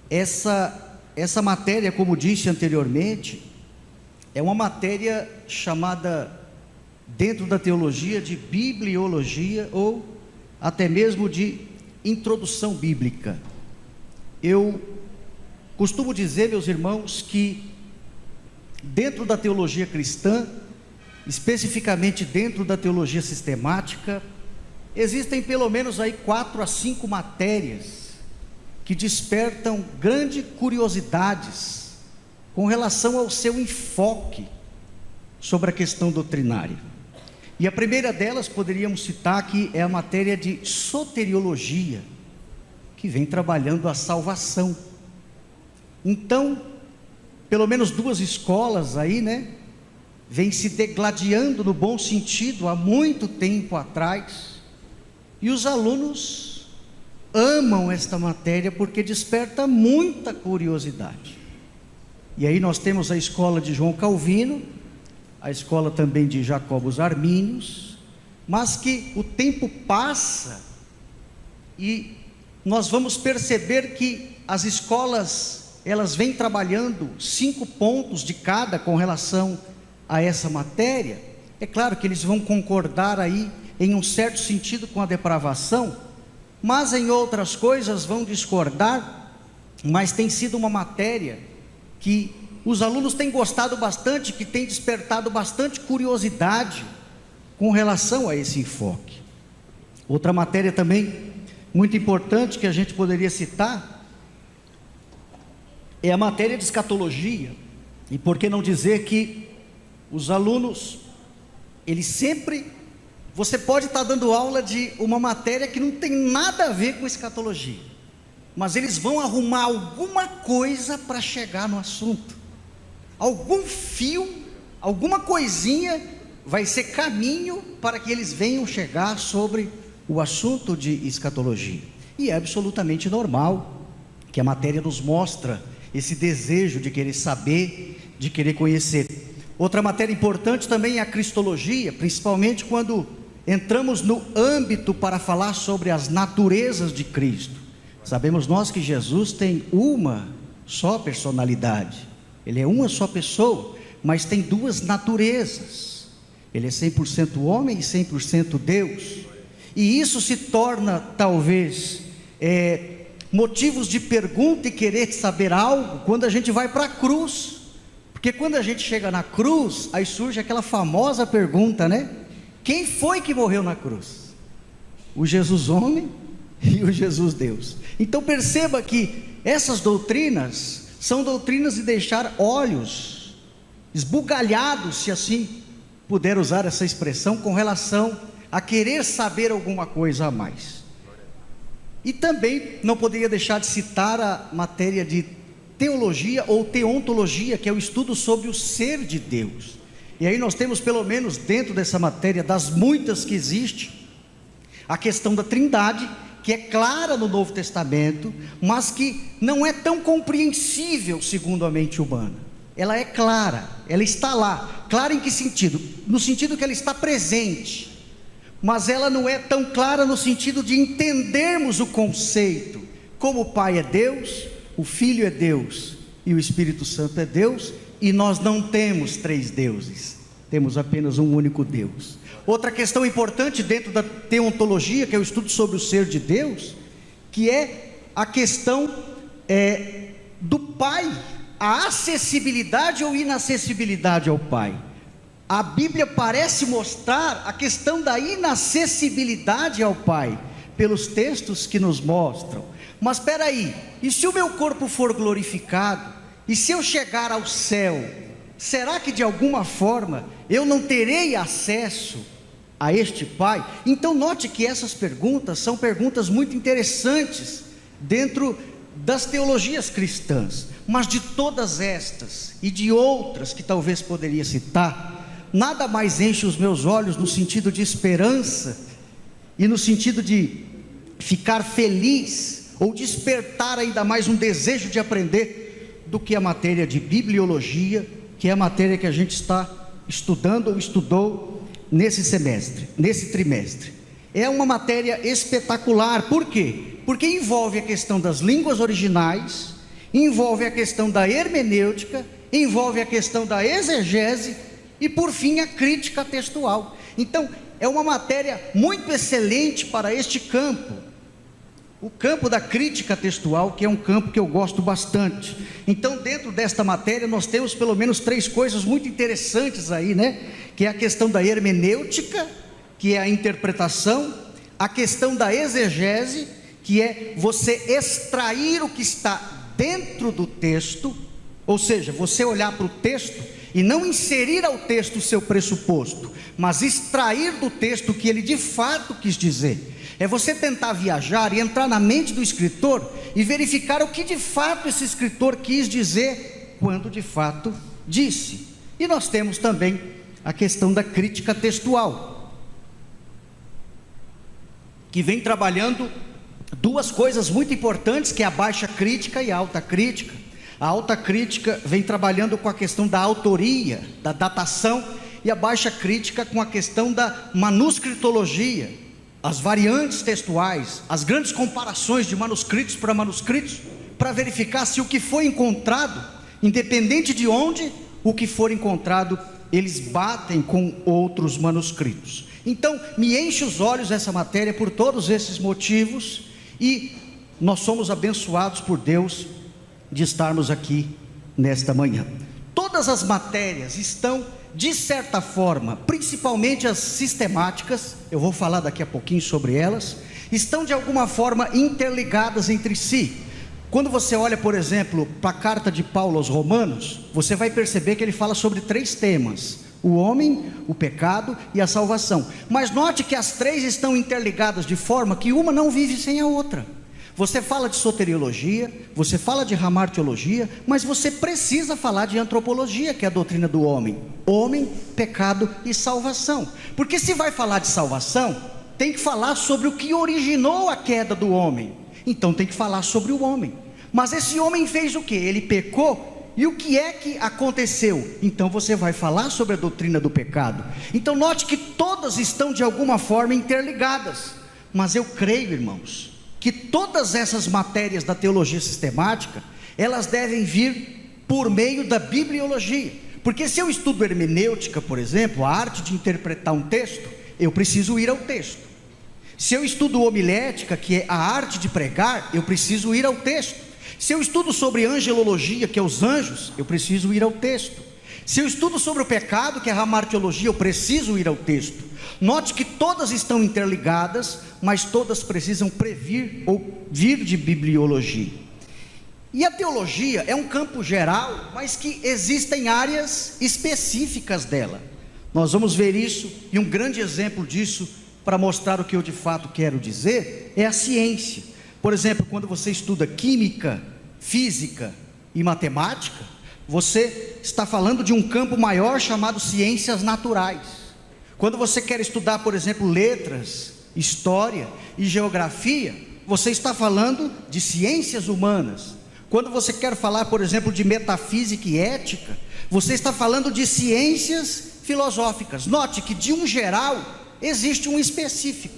Essa matéria, como disse anteriormente, é uma matéria chamada, dentro da teologia, de bibliologia ou até mesmo de introdução bíblica. Eu costumo dizer, meus irmãos, que dentro da teologia cristã, especificamente dentro da teologia sistemática, existem pelo menos aí 4 a 5 matérias que despertam grandes curiosidades com relação ao seu enfoque sobre a questão doutrinária. E a primeira delas, poderíamos citar, que é a matéria de soteriologia, que vem trabalhando a salvação. Então, pelo menos 2 escolas aí, vem se degladiando no bom sentido há muito tempo atrás, e os alunos amam esta matéria porque desperta muita curiosidade. E aí nós temos a escola de João Calvino, a escola também de Jacobus Arminius, mas que o tempo passa e nós vamos perceber que as escolas, elas vêm trabalhando 5 pontos de cada com relação a essa matéria. É claro que eles vão concordar aí em um certo sentido com a depravação, mas em outras coisas vão discordar. Mas tem sido uma matéria que os alunos têm gostado bastante, que tem despertado bastante curiosidade com relação a esse enfoque. Outra matéria também muito importante que a gente poderia citar é a matéria de escatologia. E por que não dizer que os alunos, eles sempre, você pode estar dando aula de uma matéria que não tem nada a ver com escatologia, mas eles vão arrumar alguma coisa para chegar no assunto, algum fio, alguma coisinha vai ser caminho para que eles venham chegar sobre o assunto de escatologia. E é absolutamente normal que a matéria nos mostra esse desejo de querer saber, de querer conhecer. Outra matéria importante também é a cristologia, principalmente quando entramos no âmbito para falar sobre as naturezas de Cristo. Sabemos nós que Jesus tem uma só personalidade, ele é uma só pessoa, mas tem 2 naturezas. Ele é 100% homem e 100% Deus, e isso se torna talvez motivos de pergunta e querer saber algo quando a gente vai para a cruz, porque quando a gente chega na cruz, aí surge aquela famosa pergunta, quem foi que morreu na cruz? O Jesus homem e o Jesus Deus. Então perceba que essas doutrinas são doutrinas de deixar olhos esbugalhados, se assim puder usar essa expressão, com relação a querer saber alguma coisa a mais. E também não poderia deixar de citar a matéria de teologia ou teontologia, que é o estudo sobre o ser de Deus. E aí nós temos, pelo menos dentro dessa matéria, das muitas que existe, a questão da Trindade, que é clara no Novo Testamento, mas que não é tão compreensível segundo a mente humana. Ela é clara, ela está lá. Clara em que sentido? No sentido que ela está presente, mas ela não é tão clara no sentido de entendermos o conceito, como o Pai é Deus, o Filho é Deus e o Espírito Santo é Deus, e nós não temos 3 deuses, temos apenas um único Deus. Outra questão importante dentro da teontologia, que é o estudo sobre o ser de Deus, que é a questão do Pai, a acessibilidade ou inacessibilidade ao Pai. A Bíblia parece mostrar a questão da inacessibilidade ao Pai, pelos textos que nos mostram. Mas espera aí, e se o meu corpo for glorificado, e se eu chegar ao céu, será que de alguma forma eu não terei acesso a este Pai? Então note que essas perguntas são perguntas muito interessantes dentro das teologias cristãs. Mas de todas estas e de outras que talvez poderia citar, nada mais enche os meus olhos no sentido de esperança e no sentido de ficar feliz ou despertar ainda mais um desejo de aprender do que a matéria de bibliologia, que é a matéria que a gente está estudando ou estudou nesse semestre, nesse trimestre. É uma matéria espetacular. Por quê? Porque envolve a questão das línguas originais, envolve a questão da hermenêutica, envolve a questão da exegese e, por fim, a crítica textual. Então, é uma matéria muito excelente para este campo, o campo da crítica textual, que é um campo que eu gosto bastante. Então, dentro desta matéria, nós temos pelo menos 3 coisas muito interessantes aí, né? Que é a questão da hermenêutica, que é a interpretação, a questão da exegese, que é você extrair o que está dentro do texto, ou seja, você olhar para o texto e não inserir ao texto o seu pressuposto, mas extrair do texto o que ele de fato quis dizer. É você tentar viajar e entrar na mente do escritor e verificar o que de fato esse escritor quis dizer, quando de fato disse. E nós temos também a questão da crítica textual, que vem trabalhando 2 coisas muito importantes, que é a baixa crítica e a alta crítica. A alta crítica vem trabalhando com a questão da autoria, da datação, e a baixa crítica com a questão da manuscritologia, as variantes textuais, as grandes comparações de manuscritos para manuscritos, para verificar se o que foi encontrado, independente de onde o que for encontrado, eles batem com outros manuscritos. Então, me enche os olhos essa matéria por todos esses motivos, e nós somos abençoados por Deus de estarmos aqui nesta manhã. Todas as matérias estão, de certa forma, principalmente as sistemáticas, eu vou falar daqui a pouquinho sobre elas, estão de alguma forma interligadas entre si. Quando você olha, por exemplo, para a carta de Paulo aos Romanos, você vai perceber que ele fala sobre 3 temas: o homem, o pecado e a salvação. Mas note que as 3 estão interligadas de forma que uma não vive sem a outra. Você fala de soteriologia, você fala de hamartiologia, mas você precisa falar de antropologia, que é a doutrina do homem. Homem, pecado e salvação. Porque se vai falar de salvação, tem que falar sobre o que originou a queda do homem. Então tem que falar sobre o homem. Mas esse homem fez o quê? Ele pecou. E o que é que aconteceu? Então você vai falar sobre a doutrina do pecado. Então note que todas estão de alguma forma interligadas. Mas eu creio, irmãos, que todas essas matérias da teologia sistemática, elas devem vir por meio da bibliologia. Porque se eu estudo hermenêutica, por exemplo, a arte de interpretar um texto, eu preciso ir ao texto. Se eu estudo homilética, que é a arte de pregar, eu preciso ir ao texto. Se eu estudo sobre angelologia, que é os anjos, eu preciso ir ao texto. Se eu estudo sobre o pecado, que é a hamartiologia, eu preciso ir ao texto. Note que todas estão interligadas, mas todas precisam previr ou vir de bibliologia. E a teologia é um campo geral, mas que existem áreas específicas dela. Nós vamos ver isso, e um grande exemplo disso, para mostrar o que eu de fato quero dizer, é a ciência. Por exemplo, quando você estuda química, física e matemática, você está falando de um campo maior chamado ciências naturais. Quando você quer estudar, por exemplo, letras, história e geografia, você está falando de ciências humanas. Quando você quer falar, por exemplo, de metafísica e ética, você está falando de ciências filosóficas. Note que de um geral existe um específico.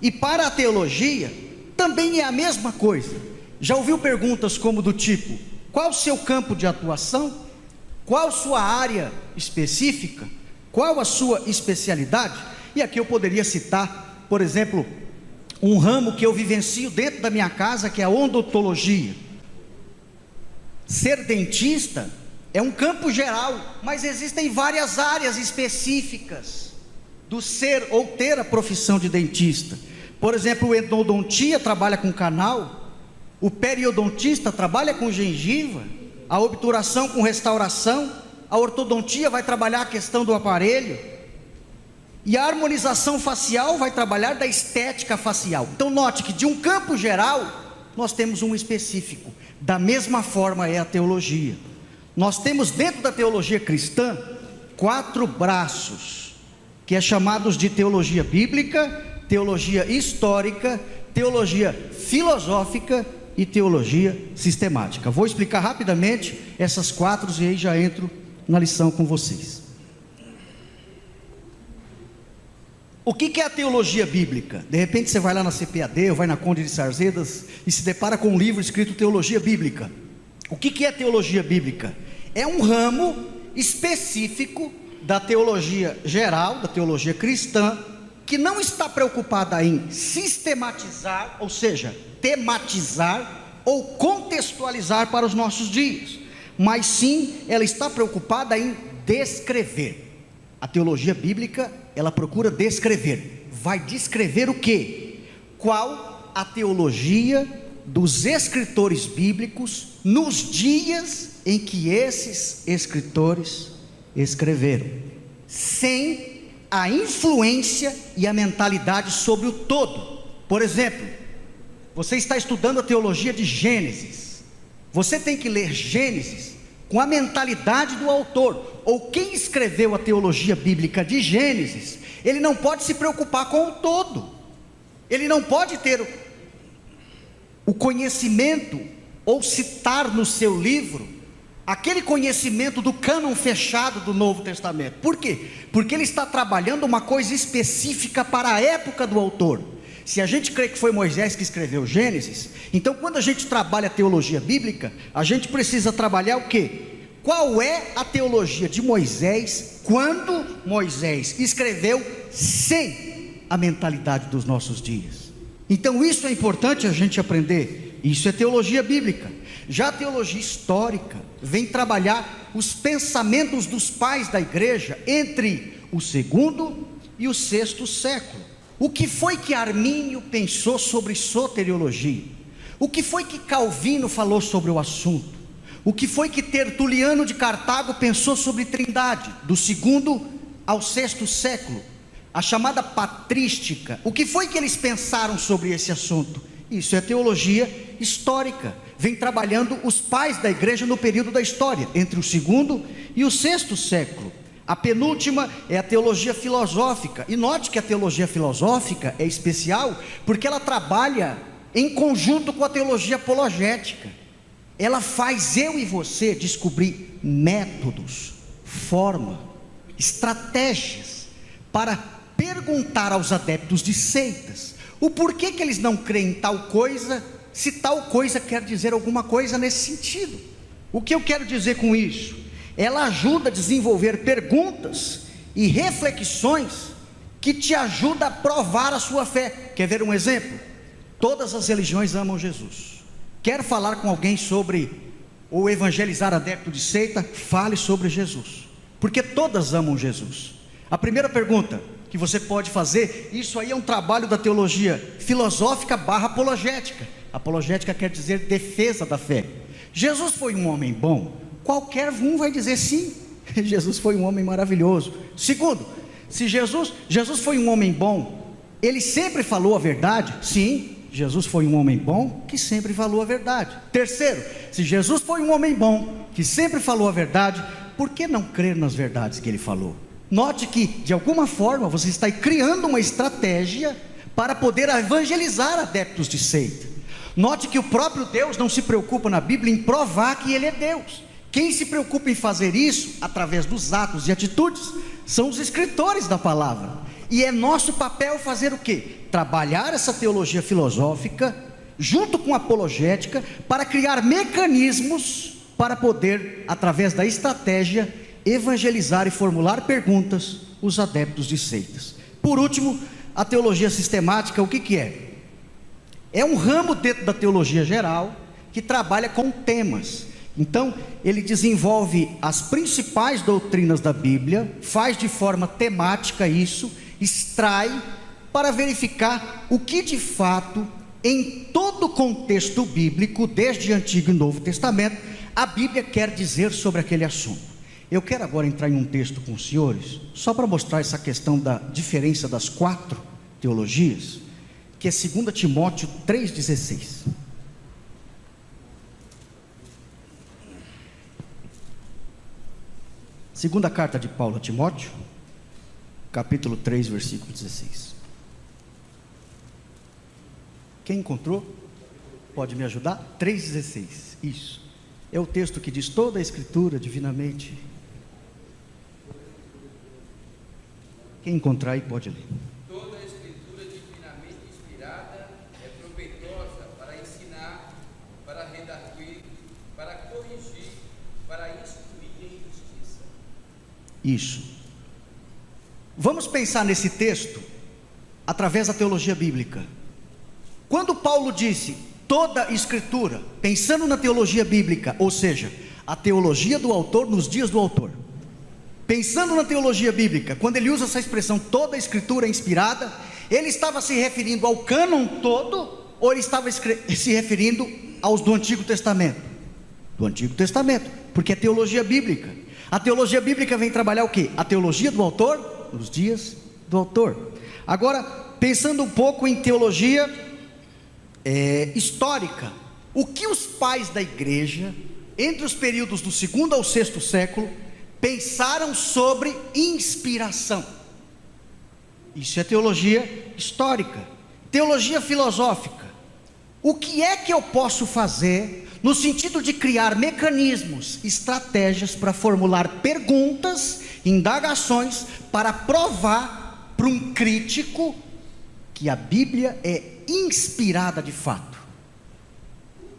E para a teologia também é a mesma coisa. Já ouviu perguntas como do tipo: qual o seu campo de atuação? Qual sua área específica? Qual a sua especialidade? E aqui eu poderia citar, por exemplo, um ramo que eu vivencio dentro da minha casa, que é a odontologia. Ser dentista é um campo geral, mas existem várias áreas específicas do ser ou ter a profissão de dentista. Por exemplo, o endodontia trabalha com canal, o periodontista trabalha com gengiva, a obturação com restauração, a ortodontia vai trabalhar a questão do aparelho, e a harmonização facial vai trabalhar da estética facial. Então note que de um campo geral, nós temos um específico. Da mesma forma é a teologia. Nós temos dentro da teologia cristã 4 braços, que é chamados de teologia bíblica, teologia histórica, teologia filosófica e teologia sistemática. Vou explicar rapidamente essas 4 e aí já entro na lição com vocês. O que é a teologia bíblica? De repente você vai lá na CPAD ou vai na Conde de Sarzedas e se depara com um livro escrito Teologia Bíblica. O que é teologia bíblica? É um ramo específico da teologia geral, da teologia cristã, que não está preocupada em sistematizar, ou seja, tematizar ou contextualizar para os nossos dias, mas sim, ela está preocupada em descrever. A teologia bíblica, ela procura descrever. Vai descrever o quê? Qual a teologia dos escritores bíblicos nos dias em que esses escritores escreveram, sem a influência e a mentalidade sobre o todo. Por exemplo, você está estudando a teologia de Gênesis, você tem que ler Gênesis com a mentalidade do autor, ou quem escreveu a teologia bíblica de Gênesis, ele não pode se preocupar com o todo, ele não pode ter o conhecimento, ou citar no seu livro, aquele conhecimento do cânon fechado do Novo Testamento. Por quê? Porque ele está trabalhando uma coisa específica para a época do autor. Se a gente crê que foi Moisés que escreveu Gênesis, então quando a gente trabalha a teologia bíblica, a gente precisa trabalhar o quê? Qual é a teologia de Moisés, quando Moisés escreveu, sem a mentalidade dos nossos dias. Então isso é importante a gente aprender. Isso é teologia bíblica. Já a teologia histórica vem trabalhar os pensamentos dos pais da igreja entre o segundo e o sexto século. O que foi que Armínio pensou sobre soteriologia? O que foi que Calvino falou sobre o assunto? O que foi que Tertuliano de Cartago pensou sobre trindade, do segundo ao sexto século? A chamada patrística. O que foi que eles pensaram sobre esse assunto? Isso é teologia histórica. Vem trabalhando os pais da igreja no período da história, entre o segundo e o sexto século. A penúltima é a teologia filosófica. E note que a teologia filosófica é especial, porque ela trabalha em conjunto com a teologia apologética. Ela faz eu e você descobrir métodos, forma, estratégias, para perguntar aos adeptos de seitas o porquê que eles não creem em tal coisa, se tal coisa quer dizer alguma coisa nesse sentido. O que eu quero dizer com isso? Ela ajuda a desenvolver perguntas e reflexões que te ajudam a provar a sua fé. Quer ver um exemplo? Todas as religiões amam Jesus. Quer falar com alguém sobre ou evangelizar adepto de seita? Fale sobre Jesus, porque todas amam Jesus. A primeira pergunta que você pode fazer, isso aí é um trabalho da teologia filosófica barra apologética. Apologética quer dizer defesa da fé. Jesus foi um homem bom? Qualquer um vai dizer sim, Jesus foi um homem maravilhoso. Segundo, se Jesus foi um homem bom, ele sempre falou a verdade? Sim, Jesus foi um homem bom que sempre falou a verdade. Terceiro, se Jesus foi um homem bom que sempre falou a verdade, por que não crer nas verdades que ele falou? Note que, de alguma forma, você está criando uma estratégia para poder evangelizar adeptos de seita. Note que o próprio Deus não se preocupa na Bíblia em provar que Ele é Deus. Quem se preocupa em fazer isso, através dos atos e atitudes, são os escritores da palavra. E é nosso papel fazer o quê? Trabalhar essa teologia filosófica, junto com a apologética, para criar mecanismos para poder, através da estratégia, evangelizar e formular perguntas os adeptos de seitas. Por último, a teologia sistemática, o que é? É um ramo dentro da teologia geral que trabalha com temas. Então, ele desenvolve as principais doutrinas da Bíblia, faz de forma temática isso, extrai para verificar o que de fato, em todo o contexto bíblico, desde Antigo e Novo Testamento, a Bíblia quer dizer sobre aquele assunto. Eu quero agora entrar em um texto com os senhores, só para mostrar essa questão da diferença das 4 teologias, que é 2 Timóteo 3,16. Segunda carta de Paulo a Timóteo, capítulo 3, versículo 16. Quem encontrou? Pode me ajudar? 3,16, isso. É o texto que diz toda a Escritura divinamente. Quem encontrar aí pode ler. Toda a Escritura divinamente inspirada é proveitosa para ensinar, para redarguir, para corrigir corrigir, para instruir em justiça. Isso. Vamos pensar nesse texto através da teologia bíblica. Quando Paulo disse toda a escritura, pensando na teologia bíblica, ou seja, a teologia do autor nos dias do autor, pensando na teologia bíblica, quando ele usa essa expressão toda a escritura é inspirada, ele estava se referindo ao cânon todo, ou ele estava se referindo aos do Antigo Testamento? Do Antigo Testamento, porque é teologia bíblica. A teologia bíblica vem trabalhar o quê? A teologia do autor nos dias do autor. Agora, pensando um pouco em teologia histórica, o que os pais da igreja, entre os períodos do 2º ao 6º século, pensaram sobre inspiração? Isso é teologia histórica. Teologia filosófica: o que é que eu posso fazer no sentido de criar mecanismos, estratégias para formular perguntas, indagações, para provar para um crítico que a Bíblia é inspirada de fato?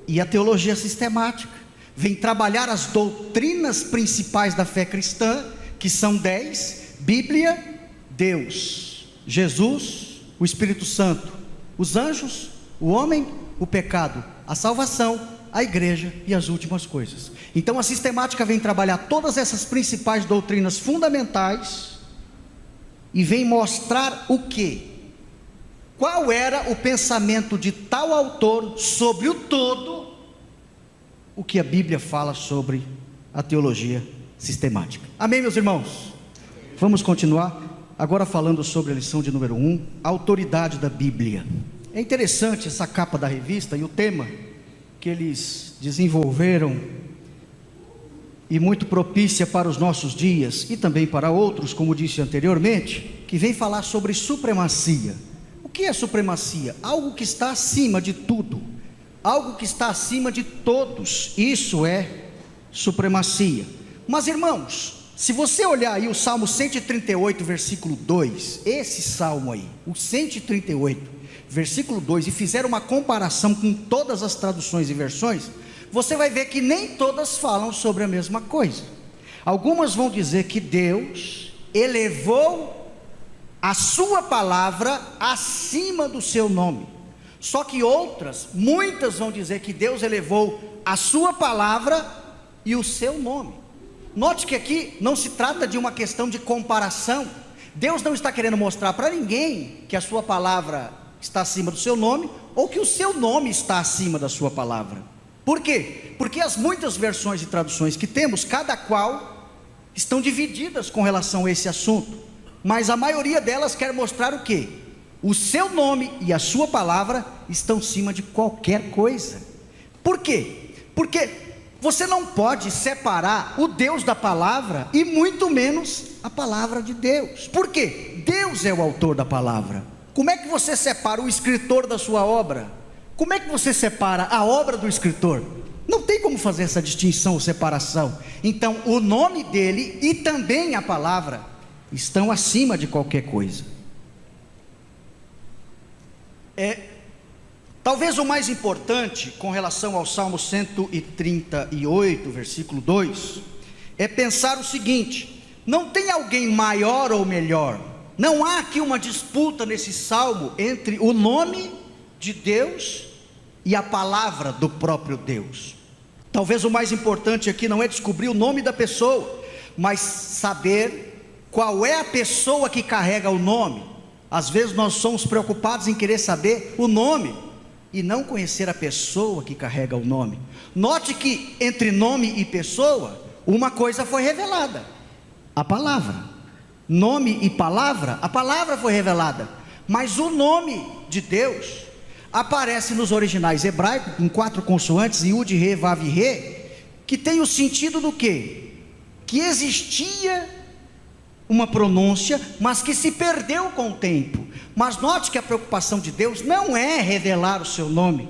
E a teologia sistemática vem trabalhar as doutrinas principais da fé cristã, que são 10: Bíblia, Deus, Jesus, o Espírito Santo, os anjos, o homem, o pecado, a salvação, a igreja e as últimas coisas. Então a sistemática vem trabalhar todas essas principais doutrinas fundamentais e vem mostrar o que? Qual era o pensamento de tal autor sobre o todo, o que a Bíblia fala sobre a teologia sistemática. Amém, meus irmãos? Vamos continuar agora falando sobre a lição de número 1, a autoridade da Bíblia. É interessante essa capa da revista e o tema que eles desenvolveram, e muito propícia para os nossos dias e também para outros, como disse anteriormente, que vem falar sobre supremacia. O que é supremacia? Algo que está acima de tudo, algo que está acima de todos. Isso é supremacia. Mas irmãos, se você olhar aí o Salmo 138 versículo 2, esse salmo aí, o 138 versículo 2, e fizer uma comparação com todas as traduções e versões, você vai ver que nem todas falam sobre a mesma coisa. Algumas vão dizer que Deus elevou a sua palavra acima do seu nome. Só que outras, muitas vão dizer que Deus elevou a sua palavra e o seu nome. Note que aqui não se trata de uma questão de comparação. Deus não está querendo mostrar para ninguém que a sua palavra está acima do seu nome, ou que o seu nome está acima da sua palavra. Por quê? Porque as muitas versões e traduções que temos, cada qual estão divididas com relação a esse assunto, mas a maioria delas quer mostrar o quê? O seu nome e a sua palavra estão acima de qualquer coisa. Por quê? Porque você não pode separar o Deus da palavra, e muito menos a palavra de Deus. Por quê? Deus é o autor da palavra. Como é que você separa o escritor da sua obra? Como é que você separa a obra do escritor? Não tem como fazer essa distinção ou separação. Então o nome dele e também a palavra estão acima de qualquer coisa. Talvez o mais importante com relação ao Salmo 138 versículo 2 é pensar o seguinte: não tem alguém maior ou melhor. Não há aqui uma disputa nesse salmo entre o nome de Deus e a palavra do próprio Deus. Talvez o mais importante aqui não é descobrir o nome da pessoa, mas saber qual é a pessoa que carrega o nome. Às vezes nós somos preocupados em querer saber o nome e não conhecer a pessoa que carrega o nome. Note que entre nome e pessoa, uma coisa foi revelada: a palavra. Nome e palavra, a palavra foi revelada, mas o nome de Deus aparece nos originais hebraicos, em 4 consoantes, Yud, Re, Vav e Re, que tem o sentido do quê? Que existia uma pronúncia, mas que se perdeu com o tempo. Mas note que a preocupação de Deus não é revelar o seu nome,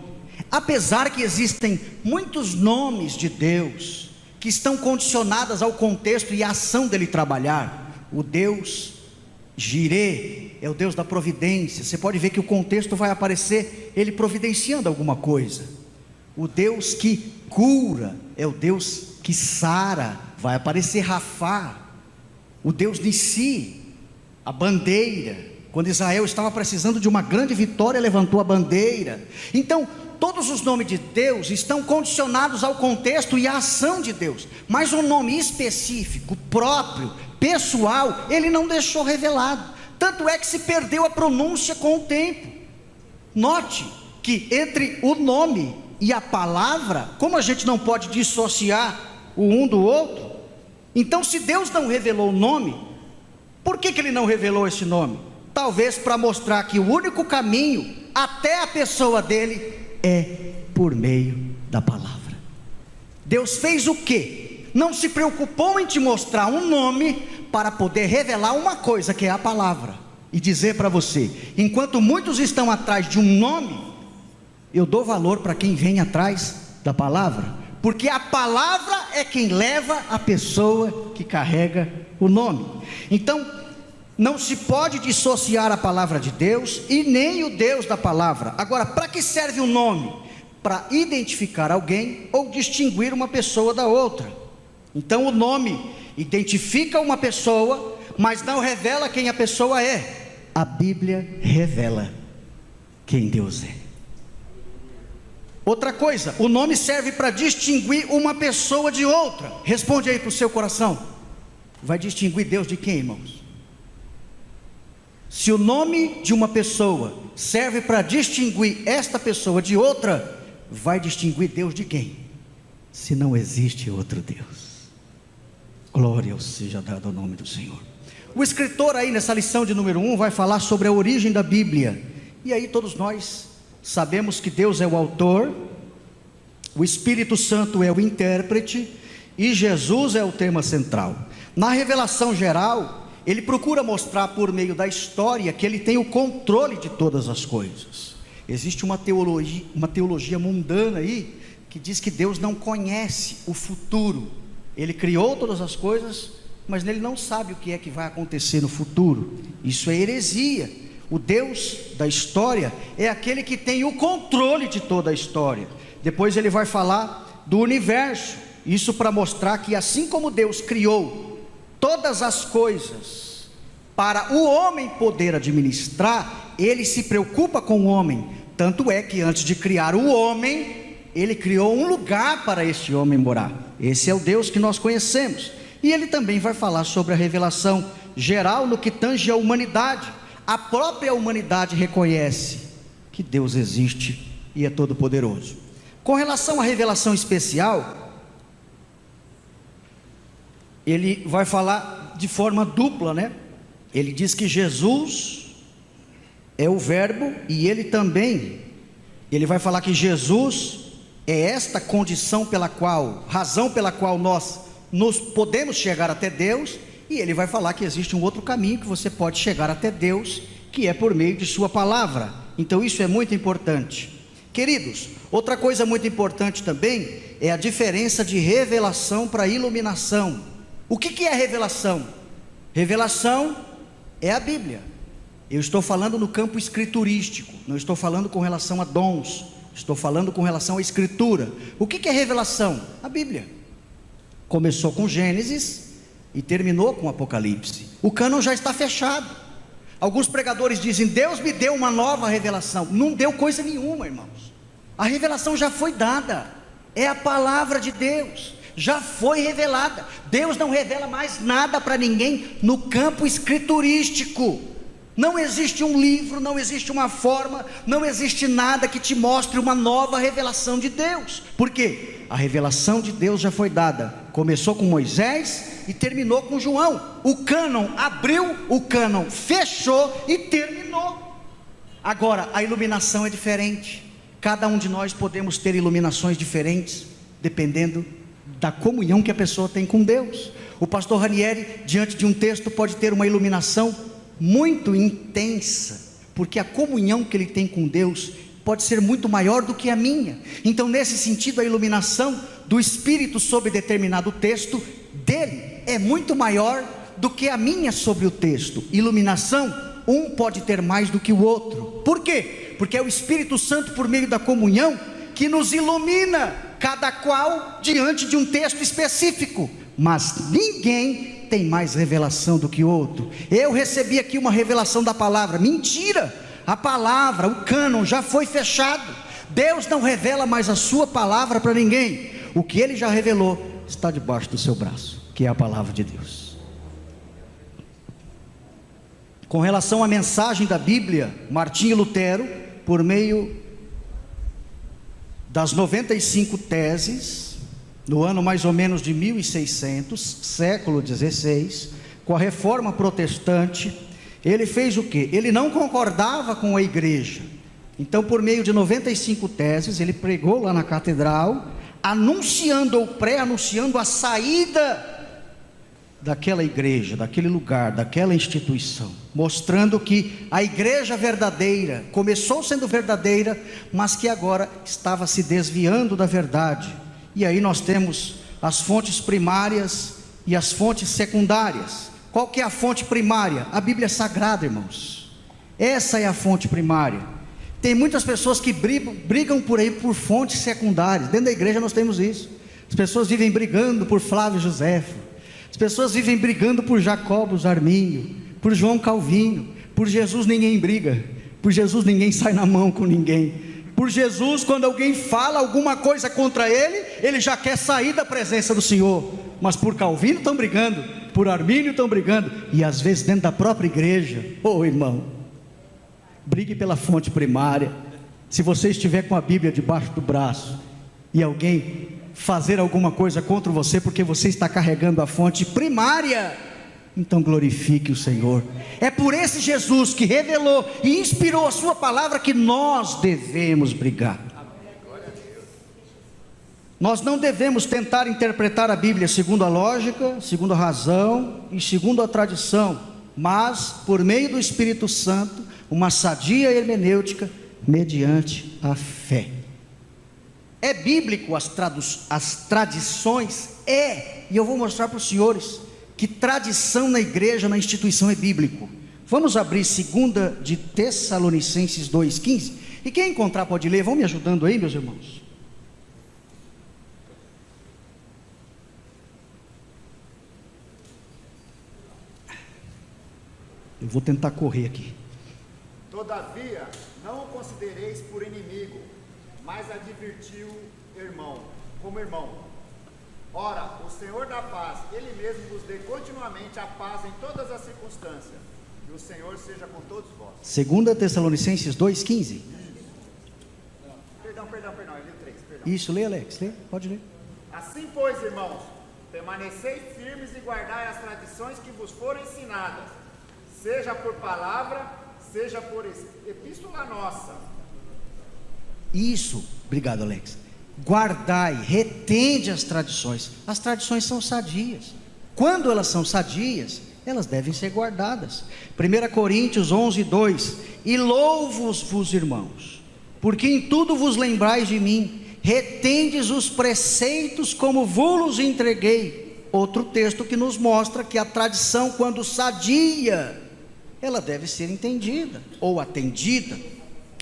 apesar que existem muitos nomes de Deus, que estão condicionados ao contexto e à ação dele trabalhar. O Deus Jirê é o Deus da providência. Você pode ver que o contexto vai aparecer ele providenciando alguma coisa. O Deus que cura é o Deus que sara. Vai aparecer Rafá, o Deus Nissi, a bandeira. Quando Israel estava precisando de uma grande vitória, levantou a bandeira. Então, todos os nomes de Deus estão condicionados ao contexto e à ação de Deus, mas um nome específico, próprio, pessoal, ele não deixou revelado. Tanto é que se perdeu a pronúncia com o tempo. Note que entre o nome e a palavra, como a gente não pode dissociar o um do outro, então se Deus não revelou o nome, por que Ele não revelou esse nome? Talvez para mostrar que o único caminho até a pessoa dele é por meio da palavra. Deus fez o quê? Não se preocupou em te mostrar um nome para poder revelar uma coisa, que é a palavra, e dizer para você: enquanto muitos estão atrás de um nome, eu dou valor para quem vem atrás da palavra, porque a palavra é quem leva a pessoa que carrega o nome. Então, não se pode dissociar a palavra de Deus e nem o Deus da palavra. Agora, para que serve o nome? Para identificar alguém ou distinguir uma pessoa da outra. Então, o nome identifica uma pessoa, mas não revela quem a pessoa é. A Bíblia revela quem Deus é. Outra coisa, o nome serve para distinguir uma pessoa de outra. Responde aí para o seu coração: vai distinguir Deus de quem, irmãos? Se o nome de uma pessoa serve para distinguir esta pessoa de outra, vai distinguir Deus de quem? Se não existe outro Deus. Glória seja dada ao nome do Senhor. O escritor aí nessa lição de número 1 vai falar sobre a origem da Bíblia. E aí todos nós sabemos que Deus é o autor, o Espírito Santo é o intérprete e Jesus é o tema central. Na revelação geral, ele procura mostrar por meio da história que ele tem o controle de todas as coisas. Existe uma teologia mundana aí que diz que Deus não conhece o futuro. Ele criou todas as coisas, mas ele não sabe o que é que vai acontecer no futuro. Isso é heresia. O Deus da história é aquele que tem o controle de toda a história. Depois ele vai falar do universo. Isso para mostrar que assim como Deus criou todas as coisas para o homem poder administrar, ele se preocupa com o homem. Tanto é que antes de criar o homem, ele criou um lugar para este homem morar. Esse é o Deus que nós conhecemos. E ele também vai falar sobre a revelação geral no que tange a humanidade. A própria humanidade reconhece que Deus existe e é todo poderoso. Com relação à revelação especial, ele vai falar de forma dupla, né? Ele diz que Jesus é o verbo, e ele vai falar que Jesus é esta condição razão pela qual nós nos podemos chegar até Deus. E ele vai falar que existe um outro caminho que você pode chegar até Deus, que é por meio de sua palavra. Então isso é muito importante. Queridos, outra coisa muito importante também é a diferença de revelação para iluminação. O que é revelação? Revelação é a Bíblia. Eu estou falando no campo escriturístico, não estou falando com relação a dons, estou falando com relação à escritura. O que é revelação? A Bíblia. Começou com Gênesis e terminou com Apocalipse. O cânon já está fechado. Alguns pregadores dizem: Deus me deu uma nova revelação. Não deu coisa nenhuma, irmãos. A revelação já foi dada. É a palavra de Deus, já foi revelada. Deus não revela mais nada para ninguém no campo escriturístico. Não existe um livro, não existe uma forma, não existe nada que te mostre uma nova revelação de Deus. Por quê? A revelação de Deus já foi dada. Começou com Moisés e terminou com João. O cânon abriu, o cânon fechou e terminou. Agora, a iluminação é diferente. Cada um de nós podemos ter iluminações diferentes, dependendo da comunhão que a pessoa tem com Deus. O pastor Ranieri, diante de um texto, pode ter uma iluminação muito intensa, porque a comunhão que ele tem com Deus pode ser muito maior do que a minha. Então, nesse sentido, a iluminação do Espírito sobre determinado texto dele é muito maior do que a minha sobre o texto. Iluminação, um pode ter mais do que o outro. Por quê? Porque é o Espírito Santo, por meio da comunhão, que nos ilumina, cada qual diante de um texto específico, mas ninguém tem mais revelação do que outro. Eu recebi aqui uma revelação da palavra. Mentira! A palavra, o cânon já foi fechado. Deus não revela mais a sua palavra para ninguém. O que Ele já revelou está debaixo do seu braço, que é a palavra de Deus. Com relação à mensagem da Bíblia, Martinho Lutero, por meio das 95 teses, no ano mais ou menos de 1600, século XVI, com a reforma protestante, ele fez o quê? Ele não concordava com a igreja. Então, por meio de 95 teses, ele pregou lá na catedral, anunciando ou pré-anunciando a saída daquela igreja, daquele lugar, daquela instituição, mostrando que a igreja verdadeira começou sendo verdadeira, mas que agora estava se desviando da verdade. E aí nós temos as fontes primárias e as fontes secundárias. Qual que é a fonte primária? A Bíblia Sagrada, irmãos. Essa é a fonte primária. Tem muitas pessoas que brigam por aí por fontes secundárias. Dentro da igreja nós temos isso. As pessoas vivem brigando por Flávio Josefo. As pessoas vivem brigando por Jacobus Arminio, por João Calvino. Por Jesus ninguém briga. Por Jesus ninguém sai na mão com ninguém. Por Jesus, quando alguém fala alguma coisa contra ele, ele já quer sair da presença do Senhor. Mas por Calvino estão brigando, por Armínio estão brigando, e às vezes dentro da própria igreja. Irmão, brigue pela fonte primária. Se você estiver com a Bíblia debaixo do braço e alguém fazer alguma coisa contra você porque você está carregando a fonte primária, então glorifique o Senhor. É por esse Jesus que revelou e inspirou a sua palavra que nós devemos brigar. Nós não devemos tentar interpretar a Bíblia segundo a lógica, segundo a razão e segundo a tradição, mas por meio do Espírito Santo, uma sadia hermenêutica mediante a fé. É bíblico as tradições? E eu vou mostrar para os senhores que tradição na igreja, na instituição é bíblico. Vamos abrir 2 de Tessalonicenses 2,15. E quem encontrar pode ler. Vão me ajudando aí, meus irmãos. Eu vou tentar correr aqui. Todavia, não o considereis por inimigo, mas advertiu como irmão. Ora, o Senhor da paz, Ele mesmo vos dê continuamente a paz em todas as circunstâncias, e o Senhor seja com todos vós. 2 Tessalonicenses 2,15. Perdão, eu li o 3, perdão. Isso, lê, Alex, lê, pode ler. Assim, pois, irmãos, permanecei firmes e guardai as tradições que vos foram ensinadas, seja por palavra, seja por epístola nossa. Isso, obrigado, Alex. Guardai, retende as tradições. As tradições são sadias. Quando elas são sadias, elas devem ser guardadas. 1 Coríntios 11:2. E louvo-vos, irmãos, porque em tudo vos lembrais de mim, retendes os preceitos como vos entreguei. Outro texto que nos mostra que a tradição, quando sadia, ela deve ser entendida ou atendida.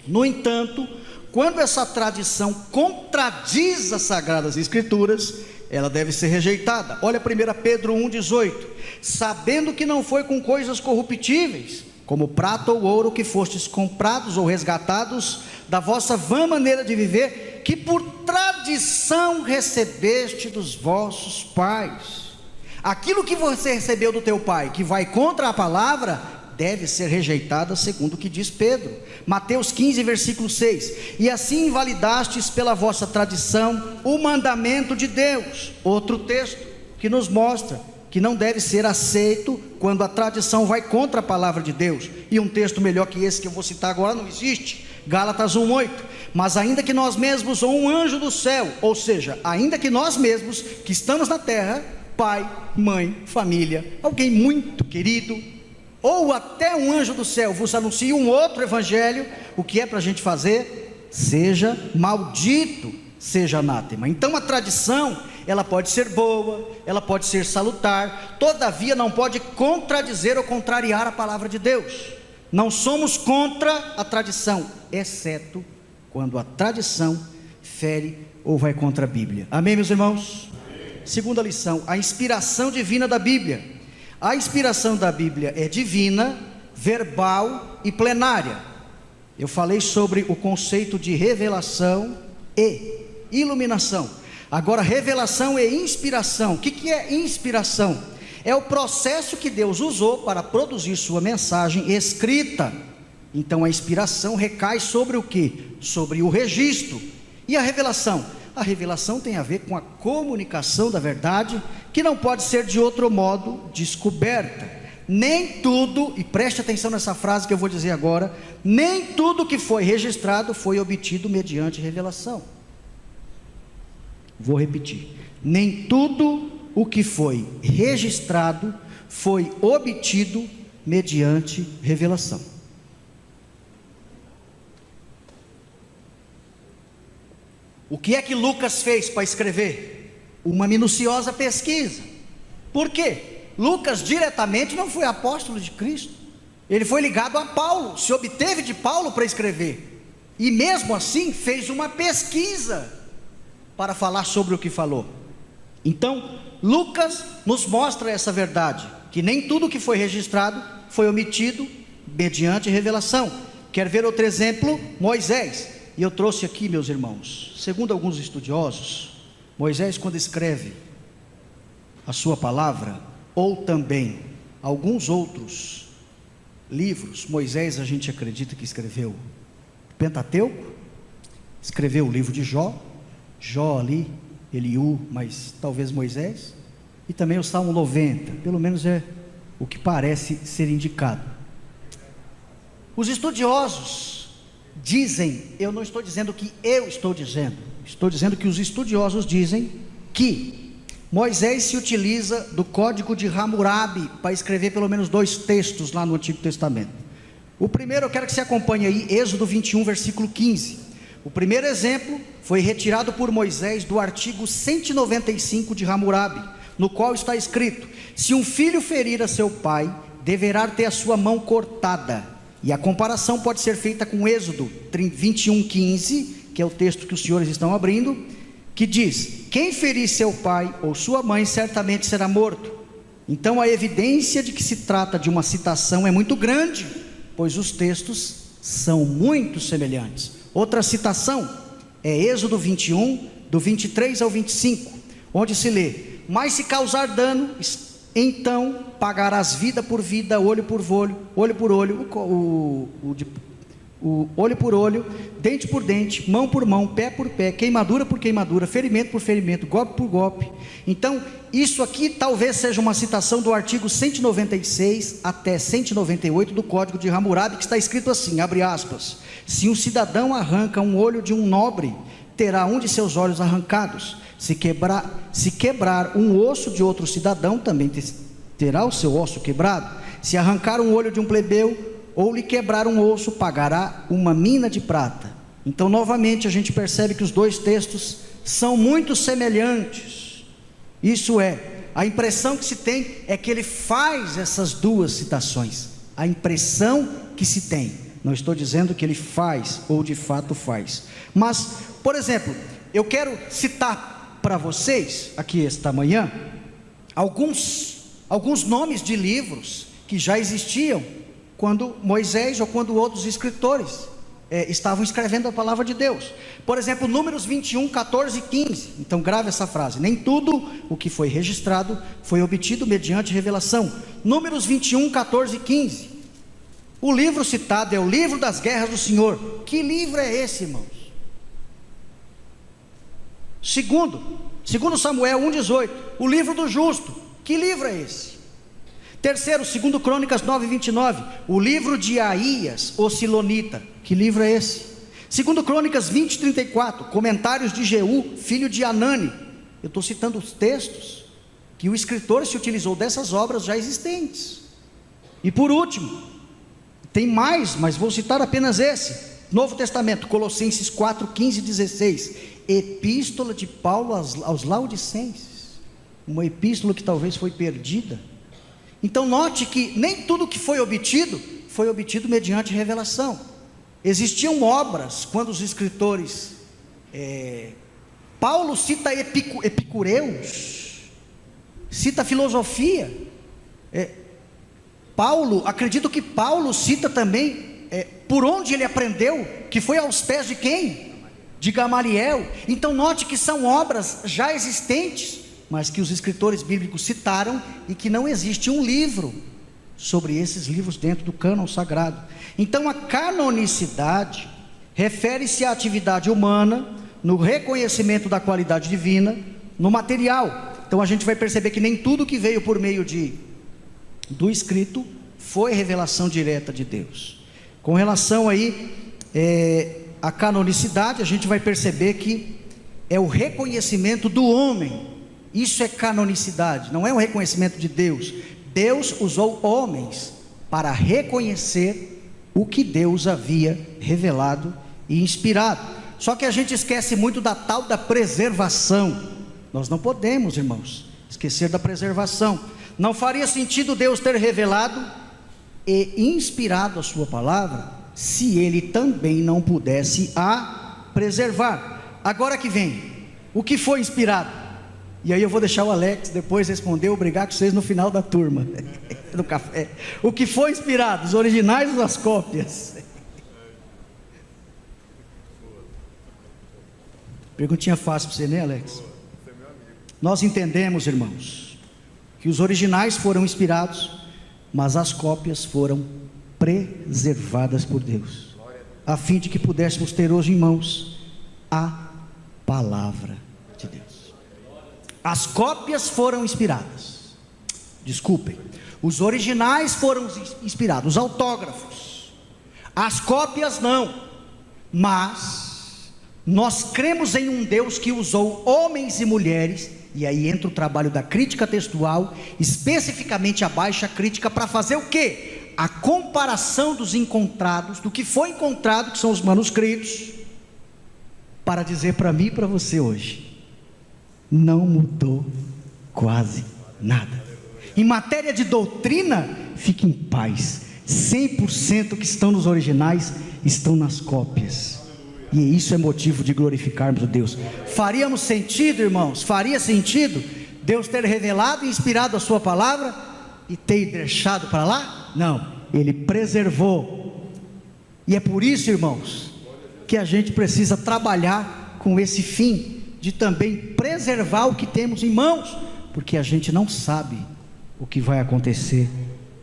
No entanto, quando essa tradição contradiz as Sagradas Escrituras, ela deve ser rejeitada. Olha 1 Pedro 1,18. Sabendo que não foi com coisas corruptíveis, como prata ou ouro, que fostes comprados ou resgatados da vossa vã maneira de viver, que por tradição recebeste dos vossos pais. Aquilo que você recebeu do teu pai, que vai contra a palavra, deve ser rejeitada, segundo o que diz Pedro. Mateus 15, versículo 6. E assim invalidastes pela vossa tradição o mandamento de Deus. Outro texto que nos mostra que não deve ser aceito quando a tradição vai contra a palavra de Deus. E um texto melhor que esse que eu vou citar agora não existe. Gálatas 1:8. Mas ainda que nós mesmos ou um anjo do céu, ou seja, ainda que nós mesmos que estamos na terra, pai, mãe, família, alguém muito querido, ou até um anjo do céu vos anuncia um outro evangelho, o que é para a gente fazer? Seja maldito, seja anátema. Então a tradição, ela pode ser boa, ela pode ser salutar, todavia não pode contradizer ou contrariar a palavra de Deus. Não somos contra a tradição, exceto quando a tradição fere ou vai contra a Bíblia. Amém, meus irmãos? Amém. Segunda lição, a inspiração divina da Bíblia. A inspiração da Bíblia é divina, verbal e plenária. Eu falei sobre o conceito de revelação e iluminação. Agora, revelação e inspiração. O que é inspiração? É o processo que Deus usou para produzir sua mensagem escrita. Então a inspiração recai sobre o quê? Sobre o registro. E a revelação? A revelação tem a ver com a comunicação da verdade, que não pode ser de outro modo descoberta. Nem tudo, e preste atenção nessa frase que eu vou dizer agora, nem tudo que foi registrado foi obtido mediante revelação. Vou repetir, nem tudo o que foi registrado foi obtido mediante revelação. O que é que Lucas fez para escrever? Uma minuciosa pesquisa. Por quê? Lucas diretamente não foi apóstolo de Cristo, ele foi ligado a Paulo, se obteve de Paulo para escrever, e mesmo assim fez uma pesquisa para falar sobre o que falou. Então Lucas nos mostra essa verdade, que nem tudo que foi registrado foi omitido mediante revelação. Quer ver outro exemplo? Moisés. E eu trouxe aqui, meus irmãos, segundo alguns estudiosos, Moisés, quando escreve a sua palavra, ou também alguns outros livros, Moisés a gente acredita que escreveu Pentateuco, escreveu o livro de Jó ali, Eliú, mas talvez Moisés, e também o Salmo 90, pelo menos é o que parece ser indicado. Os estudiosos dizem, eu não estou dizendo que eu estou dizendo que os estudiosos dizem que Moisés se utiliza do código de Hammurabi para escrever pelo menos 2 textos lá no Antigo Testamento. O primeiro eu quero que você acompanhe aí, Êxodo 21, versículo 15. O primeiro exemplo foi retirado por Moisés do artigo 195 de Hammurabi, no qual está escrito: se um filho ferir a seu pai, deverá ter a sua mão cortada. E a comparação pode ser feita com Êxodo 21, 15, que é o texto que os senhores estão abrindo, que diz: quem ferir seu pai ou sua mãe certamente será morto. Então a evidência de que se trata de uma citação é muito grande, pois os textos são muito semelhantes. Outra citação é Êxodo 21, do 23 ao 25, onde se lê: mas se causar dano, então pagarás vida por vida, olho por olho, olho por olho, olho por olho, dente por dente, mão por mão, pé por pé, queimadura por queimadura, ferimento por ferimento, golpe por golpe. Então isso aqui talvez seja uma citação do artigo 196 até 198 do Código de Hammurabi, que está escrito assim, abre aspas: se um cidadão arranca um olho de um nobre, terá um de seus olhos arrancados. Se quebrar um osso de outro cidadão, também terá o seu osso quebrado. Se arrancar um olho de um plebeu, ou lhe quebrar um osso, pagará uma mina de prata. Então novamente a gente percebe que os 2 textos são muito semelhantes. Isso é, a impressão que se tem é que ele faz essas 2 citações. A impressão que se tem, não estou dizendo que ele faz ou de fato faz. Mas, por exemplo, eu quero citar para vocês aqui esta manhã alguns nomes de livros que já existiam quando Moisés ou quando outros escritores estavam escrevendo a palavra de Deus. Por exemplo, Números 21, 14 e 15. Então grave essa frase: nem tudo o que foi registrado foi obtido mediante revelação. Números 21, 14 e 15. O livro citado é o livro das guerras do Senhor. Que livro é esse, irmãos? Segundo Samuel 1,18, o livro do justo. Que livro é esse? Terceiro, 2 Crônicas 9:29, o livro de Aías, o Silonita. Que livro é esse? 2 Crônicas 20:34, comentários de Jeú, filho de Anani. Eu estou citando os textos que o escritor se utilizou dessas obras já existentes. E por último, tem mais, mas vou citar apenas esse: Novo Testamento, Colossenses 4, 15 e 16, epístola de Paulo aos Laodicenses, uma epístola que talvez foi perdida. Então note que nem tudo que foi obtido mediante revelação. Existiam obras, quando os escritores Paulo cita epicureus, cita filosofia. Acredito que Paulo cita também por onde ele aprendeu, que foi aos pés de quem? De Gamaliel. Então note que são obras já existentes, mas que os escritores bíblicos citaram, e que não existe um livro sobre esses livros dentro do cânon sagrado. Então a canonicidade refere-se à atividade humana no reconhecimento da qualidade divina no material. Então a gente vai perceber que nem tudo que veio por meio do escrito foi revelação direta de Deus. Com relação aí à canonicidade, a gente vai perceber que é o reconhecimento do homem. Isso é canonicidade, não é um reconhecimento de Deus. Deus usou homens para reconhecer o que Deus havia revelado e inspirado. Só que a gente esquece muito da tal da preservação. Nós não podemos, irmãos, esquecer da preservação. Não faria sentido Deus ter revelado e inspirado a sua palavra se ele também não pudesse a preservar. Agora que vem, o que foi inspirado? E aí eu vou deixar o Alex depois responder, obrigar com vocês no final da turma do café. O que foi inspirado? Os originais ou as cópias? Perguntinha fácil para você, né, Alex? Nós entendemos, irmãos, que os originais foram inspirados, mas as cópias foram preservadas por Deus, a fim de que pudéssemos ter hoje em mãos a palavra de Deus. As cópias foram inspiradas, desculpem, os originais foram inspirados, os autógrafos, as cópias não, mas nós cremos em um Deus que usou homens e mulheres, e aí entra o trabalho da crítica textual, especificamente a baixa crítica, para fazer o quê? A comparação dos encontrados, do que foi encontrado, que são os manuscritos, para dizer para mim e para você hoje, não mudou quase nada. Em matéria de doutrina, fique em paz, 100% que estão nos originais, estão nas cópias. E isso é motivo de glorificarmos a Deus. Faríamos sentido, irmãos, faria sentido Deus ter revelado e inspirado a sua palavra e ter deixado para lá? Não, Ele preservou. E é por isso, irmãos, que a gente precisa trabalhar com esse fim de também preservar o que temos em mãos, porque a gente não sabe o que vai acontecer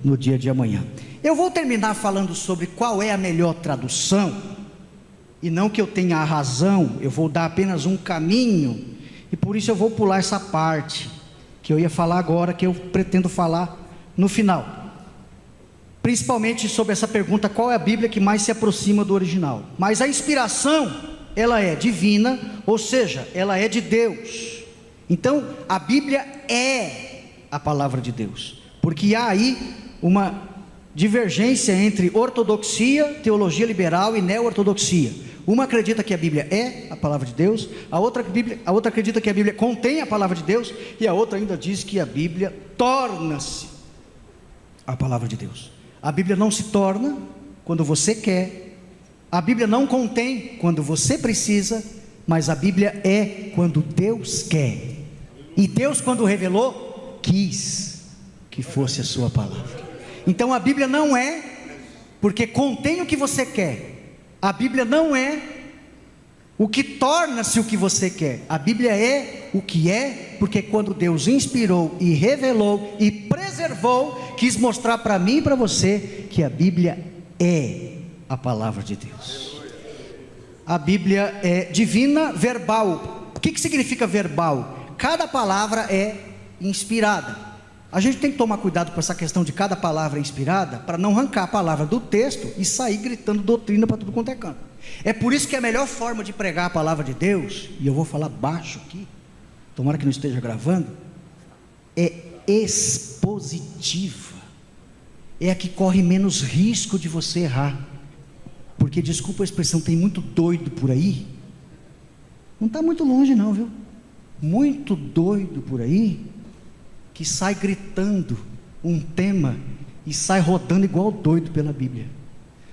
no dia de amanhã. Eu vou terminar falando sobre qual é a melhor tradução. E não que eu tenha a razão, eu vou dar apenas um caminho, e por isso eu vou pular essa parte, que eu ia falar agora, que eu pretendo falar no final, principalmente sobre essa pergunta, qual é a Bíblia que mais se aproxima do original. Mas a inspiração, ela é divina, ou seja, ela é de Deus. Então, a Bíblia é a palavra de Deus, porque há aí uma divergência entre ortodoxia, teologia liberal e neo-ortodoxia. Uma acredita que a Bíblia é a palavra de Deus, a outra acredita que a Bíblia contém a palavra de Deus, e a outra ainda diz que a Bíblia torna-se a palavra de Deus. A Bíblia não se torna quando você quer, a Bíblia não contém quando você precisa, mas a Bíblia é quando Deus quer. E Deus, quando revelou, quis que fosse a sua palavra. Então a Bíblia não é porque contém o que você quer. A Bíblia não é o que torna-se o que você quer. A Bíblia é o que é, porque quando Deus inspirou e revelou e preservou, quis mostrar para mim e para você que a Bíblia é a palavra de Deus. A Bíblia é divina, verbal. O que significa verbal? Cada palavra é inspirada. A gente tem que tomar cuidado com essa questão de cada palavra inspirada, para não arrancar a palavra do texto e sair gritando doutrina para tudo quanto é canto. É por isso que a melhor forma de pregar a palavra de Deus, e eu vou falar baixo aqui, tomara que não esteja gravando, é expositiva. É a que corre menos risco de você errar. Porque, desculpa a expressão, tem muito doido por aí. Não está muito longe não, viu? Muito doido por aí, que sai gritando um tema e sai rodando igual doido pela Bíblia.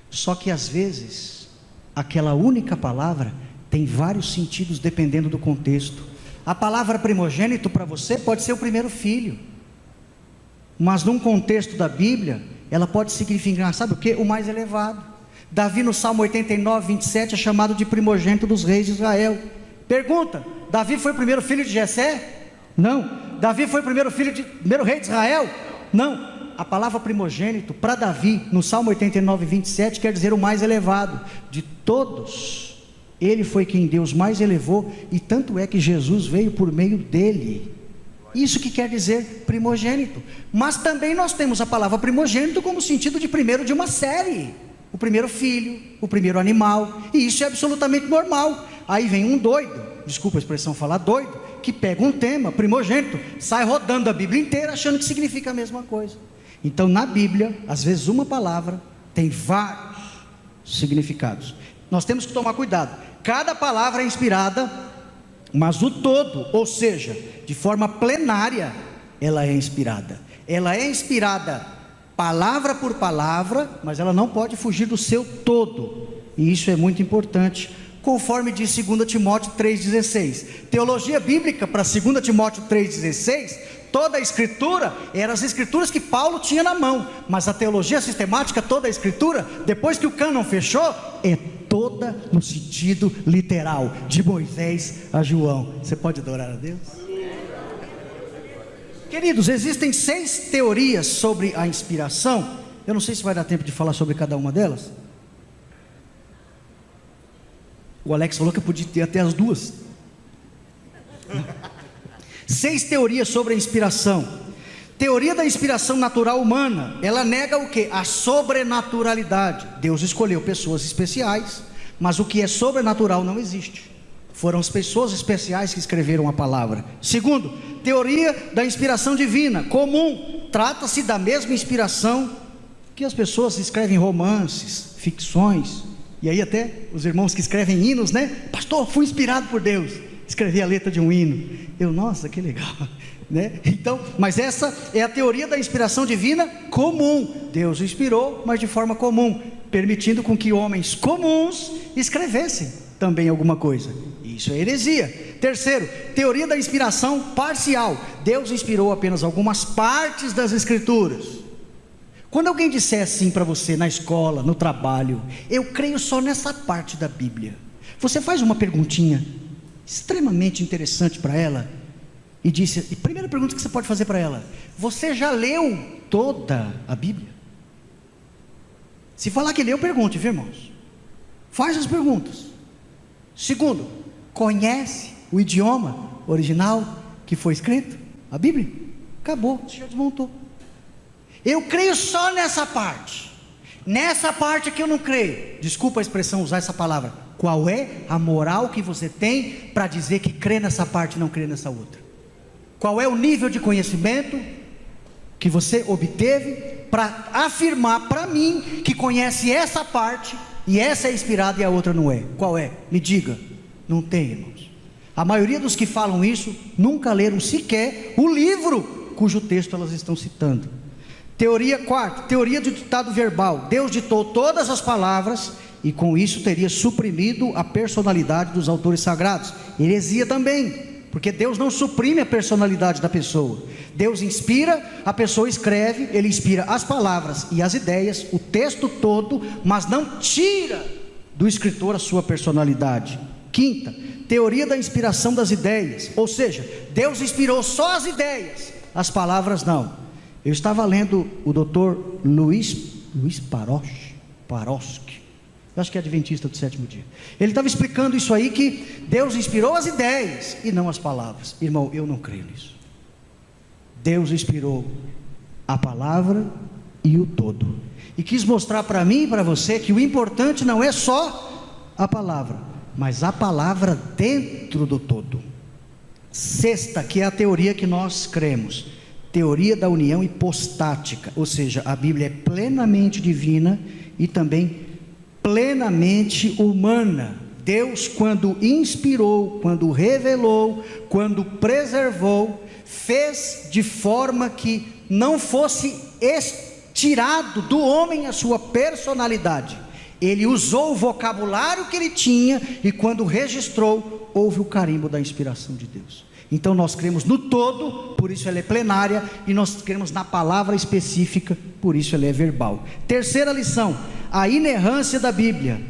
Só que às vezes aquela única palavra tem vários sentidos dependendo do contexto. A palavra primogênito para você pode ser o primeiro filho, mas num contexto da Bíblia, ela pode significar, sabe o que? O mais elevado. Davi no Salmo 89, 27 é chamado de primogênito dos reis de Israel. Pergunta: Davi foi o primeiro filho de Jessé? Não. Davi foi o primeiro rei de Israel? Não. A palavra primogênito para Davi no Salmo 89, 27 quer dizer o mais elevado de todos. Ele foi quem Deus mais elevou, e tanto é que Jesus veio por meio dele. Isso que quer dizer primogênito. Mas também nós temos a palavra primogênito como sentido de primeiro de uma série. O primeiro filho, o primeiro animal, e isso é absolutamente normal. Aí vem um doido, desculpa a expressão falar doido, que pega um tema, primogênito, sai rodando a Bíblia inteira achando que significa a mesma coisa. Então na Bíblia, às vezes uma palavra tem vários significados. Nós temos que tomar cuidado. Cada palavra é inspirada, mas o todo, ou seja, de forma plenária, ela é inspirada. Ela é inspirada palavra por palavra, mas ela não pode fugir do seu todo. E isso é muito importante, conforme diz 2 Timóteo 3,16. Teologia bíblica para 2 Timóteo 3,16, toda a escritura, eram as escrituras que Paulo tinha na mão, mas a teologia sistemática, toda a escritura, depois que o cânon fechou, é toda no sentido literal, de Moisés a João. Você pode adorar a Deus? Queridos, existem 6 teorias sobre a inspiração. Eu não sei se vai dar tempo de falar sobre cada uma delas. O Alex falou que eu podia ter até as 2. 6 teorias sobre a inspiração. Teoria da inspiração natural humana, ela nega o que? A sobrenaturalidade. Deus escolheu pessoas especiais, mas o que é sobrenatural não existe. Foram as pessoas especiais que escreveram a palavra. Segundo, teoria da inspiração divina, comum. Trata-se da mesma inspiração que as pessoas escrevem romances, ficções, e aí até os irmãos que escrevem hinos, né? Pastor, fui inspirado por Deus, escrevi a letra de um hino. Nossa, que legal, né? Então, mas essa é a teoria da inspiração divina comum. Deus inspirou, mas de forma comum, permitindo com que homens comuns escrevessem também alguma coisa. Isso é heresia. Terceiro, teoria da inspiração parcial. Deus inspirou apenas algumas partes das escrituras. Quando alguém disser assim para você na escola, no trabalho, eu creio só nessa parte da Bíblia, você faz uma perguntinha extremamente interessante para ela e disse, a primeira pergunta que você pode fazer para ela: você já leu toda a Bíblia? Se falar que leu, pergunte, viu, irmãos? Faz as perguntas. Segundo, conhece o idioma original que foi escrito? A Bíblia? Acabou, você já desmontou. Eu creio só nessa parte. Nessa parte que eu não creio. Desculpa a expressão, usar essa palavra. Qual é a moral que você tem para dizer que crê nessa parte e não crê nessa outra? Qual é o nível de conhecimento que você obteve para afirmar para mim que conhece essa parte e essa é inspirada e a outra não é? Qual é? Me diga. Não tem, irmãos. A maioria dos que falam isso nunca leram sequer o livro cujo texto elas estão citando. Quarta, teoria do ditado verbal. Deus ditou todas as palavras e com isso teria suprimido a personalidade dos autores sagrados. Heresia também, porque Deus não suprime a personalidade da pessoa. Deus inspira, a pessoa escreve, Ele inspira as palavras e as ideias, o texto todo, mas não tira do escritor a sua personalidade. Quinta, teoria da inspiração das ideias, ou seja, Deus inspirou só as ideias, as palavras não. Eu estava lendo o Dr. Luiz Paroski, eu acho que é adventista do 7º dia. Ele estava explicando isso aí, que Deus inspirou as ideias e não as palavras. Irmão, eu não creio nisso. Deus inspirou a palavra e o todo, e quis mostrar para mim e para você que o importante não é só a palavra, mas a palavra dentro do todo. Sexta, que é a teoria que nós cremos, teoria da união hipostática, ou seja, a Bíblia é plenamente divina e também plenamente humana. Deus, quando inspirou, quando revelou, quando preservou, fez de forma que não fosse tirado do homem a sua personalidade. Ele usou o vocabulário que ele tinha, e quando registrou, houve o carimbo da inspiração de Deus. Então nós cremos no todo, por isso ela é plenária, e nós cremos na palavra específica, por isso ela é verbal. Terceira lição, a inerrância da Bíblia,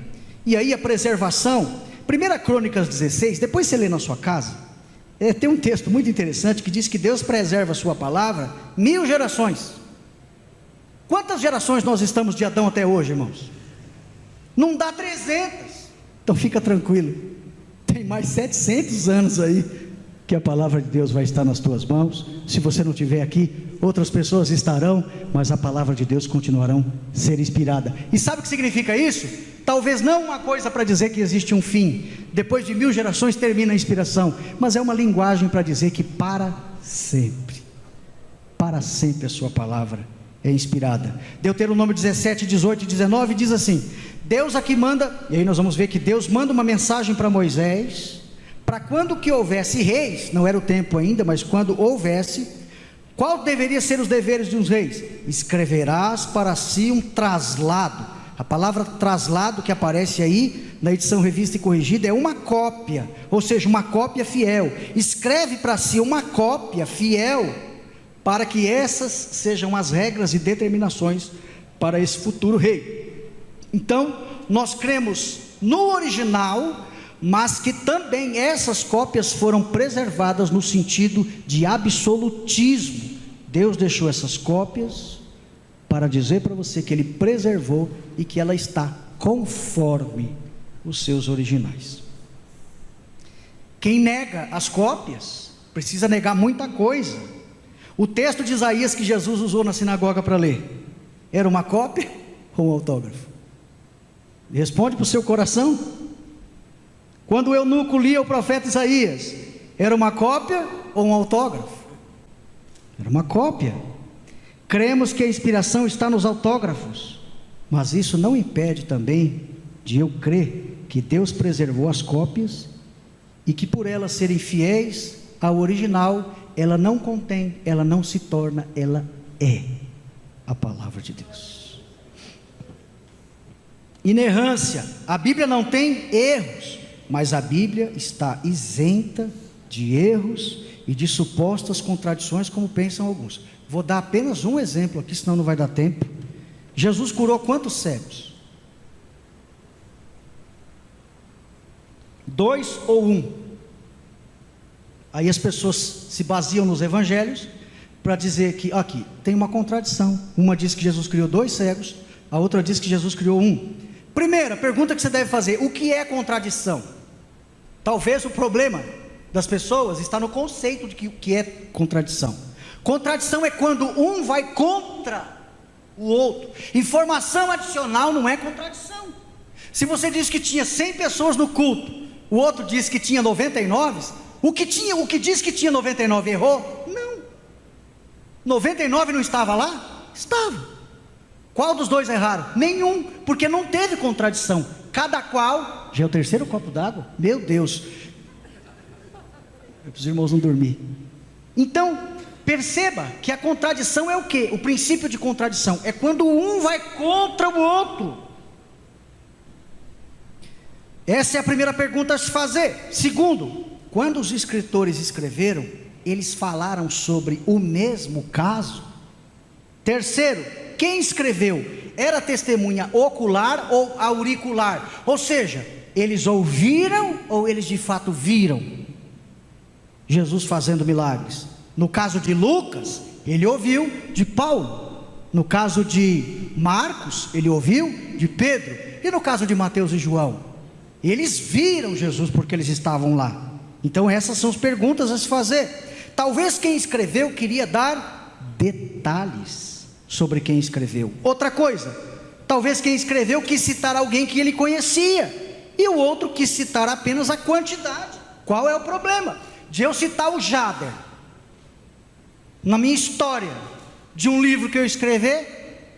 e aí a preservação. 1 Crônicas 16, depois você lê na sua casa, tem um texto muito interessante que diz que Deus preserva a sua palavra 1000 gerações. Quantas gerações nós estamos de Adão até hoje, irmãos? Não dá 300, então fica tranquilo, tem mais 700 anos aí, que a palavra de Deus vai estar nas tuas mãos. Se você não estiver aqui, outras pessoas estarão, mas a palavra de Deus continuarão a ser inspirada. E sabe o que significa isso? Talvez não uma coisa para dizer que existe um fim, depois de 1000 gerações termina a inspiração, mas é uma linguagem para dizer que para sempre a sua palavra é inspirada. Deuteronômio 17, 18 e 19 diz assim: Deus aqui manda, e aí nós vamos ver que Deus manda uma mensagem para Moisés, para quando que houvesse reis, não era o tempo ainda, mas quando houvesse, qual deveria ser os deveres de uns reis? Escreverás para si um traslado. A palavra traslado que aparece aí na edição revista e corrigida é uma cópia, ou seja, uma cópia fiel. Escreve para si uma cópia fiel, para que essas sejam as regras e determinações para esse futuro rei. Então nós cremos no original, mas que também essas cópias foram preservadas no sentido de absolutismo. Deus deixou essas cópias para dizer para você que Ele preservou e que ela está conforme os seus originais. Quem nega as cópias precisa negar muita coisa. O texto de Isaías que Jesus usou na sinagoga para ler, era uma cópia ou um autógrafo? Responde para o seu coração. Quando o eunuco lia o profeta Isaías, era uma cópia ou um autógrafo? Era uma cópia. Cremos que a inspiração está nos autógrafos, mas isso não impede também de eu crer que Deus preservou as cópias e que por elas serem fiéis ao original, ela não contém, ela não se torna, ela é a palavra de Deus. Inerrância, a Bíblia não tem erros, mas a Bíblia está isenta de erros e de supostas contradições, como pensam alguns. Vou dar apenas um exemplo aqui, senão não vai dar tempo. Jesus curou quantos cegos? 2 ou 1? Aí as pessoas se baseiam nos evangelhos para dizer que aqui tem uma contradição. Uma diz que Jesus criou 2 cegos, a outra diz que Jesus criou 1. Primeira pergunta que você deve fazer: o que é contradição? Talvez o problema das pessoas está no conceito de que é contradição. Contradição é quando um vai contra o outro. Informação adicional não é contradição. Se você diz que tinha 100 pessoas no culto, o outro diz que tinha 99, o que diz que tinha 99 errou? Não. 99 não estava lá? Estava. Qual dos dois erraram? Nenhum, porque não teve contradição. Cada qual, já é o 3º copo d'água? Meu Deus, para os irmãos não dormir. Então, perceba que a contradição é o quê? O princípio de contradição é quando um vai contra o outro. Essa é a primeira pergunta a se fazer. Segundo, quando os escritores escreveram, eles falaram sobre o mesmo caso? Terceiro, quem escreveu era testemunha ocular ou auricular? Ou seja, eles ouviram ou eles de fato viram Jesus fazendo milagres? No caso de Lucas, ele ouviu de Paulo. No caso de Marcos, ele ouviu de Pedro. E no caso de Mateus e João, eles viram Jesus porque eles estavam lá. Então essas são as perguntas a se fazer. Talvez quem escreveu queria dar detalhes sobre quem escreveu. Outra coisa, talvez quem escreveu quis citar alguém que ele conhecia, e o outro quis citar apenas a quantidade. Qual é o problema de eu citar o Jader na minha história de um livro que eu escrever,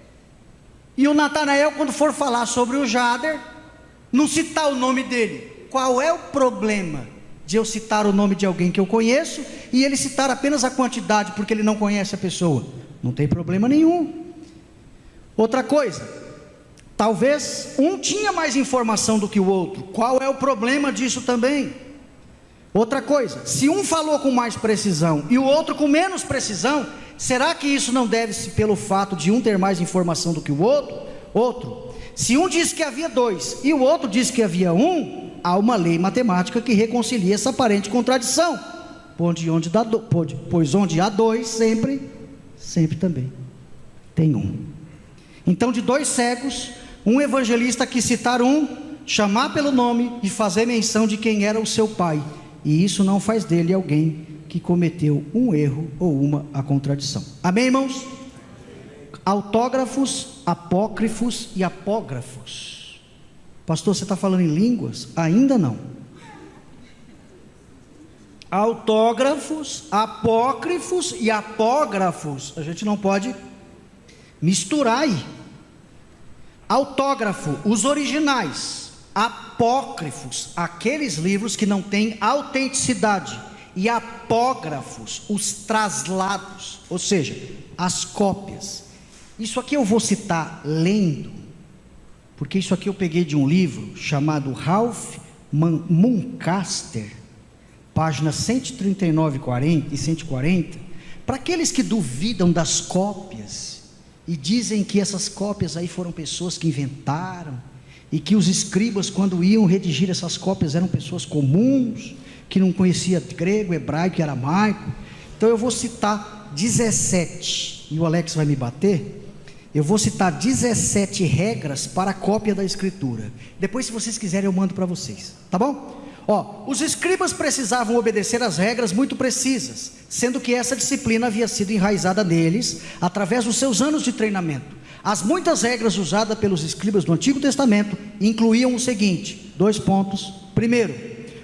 e o Natanael, quando for falar sobre o Jader, não citar o nome dele? Qual é o problema de eu citar o nome de alguém que eu conheço e ele citar apenas a quantidade porque ele não conhece a pessoa? Não tem problema nenhum. Outra coisa, Talvez um tinha mais informação do que o outro. Qual é o problema disso também? Outra coisa, se um falou com mais precisão e o outro com menos precisão, será que isso não deve-se pelo fato de um ter mais informação do que o outro? Se um disse que havia dois e o outro disse que havia um, há uma lei matemática que reconcilia essa aparente contradição, pois onde há dois, sempre também tem um. Então, de dois cegos, um evangelista quis citar um, chamar pelo nome e fazer menção de quem era o seu pai, e isso não faz dele alguém que cometeu um erro ou uma contradição. Amém, irmãos? Autógrafos, apócrifos e apógrafos. Pastor, você está falando em línguas? Ainda não. Autógrafos, apócrifos e apógrafos, a gente não pode misturar aí. Autógrafo, os originais. Apócrifos, aqueles livros que não têm autenticidade. E apógrafos, os traslados, ou seja, as cópias. Isso aqui eu vou citar lendo, porque isso aqui eu peguei de um livro chamado Ralph Muncaster, páginas 139 e 140, para aqueles que duvidam das cópias, e dizem que essas cópias aí foram pessoas que inventaram, e que os escribas, quando iam redigir essas cópias, eram pessoas comuns, que não conhecia grego, hebraico e aramaico. Então eu vou citar 17, e o Alex vai me bater. Eu vou citar 17 regras para a cópia da escritura. Depois, se vocês quiserem, eu mando para vocês, tá bom? Os escribas precisavam obedecer às regras muito precisas, sendo que essa disciplina havia sido enraizada neles, através dos seus anos de treinamento. As muitas regras usadas pelos escribas do Antigo Testamento incluíam o seguinte, 2 pontos. Primeiro,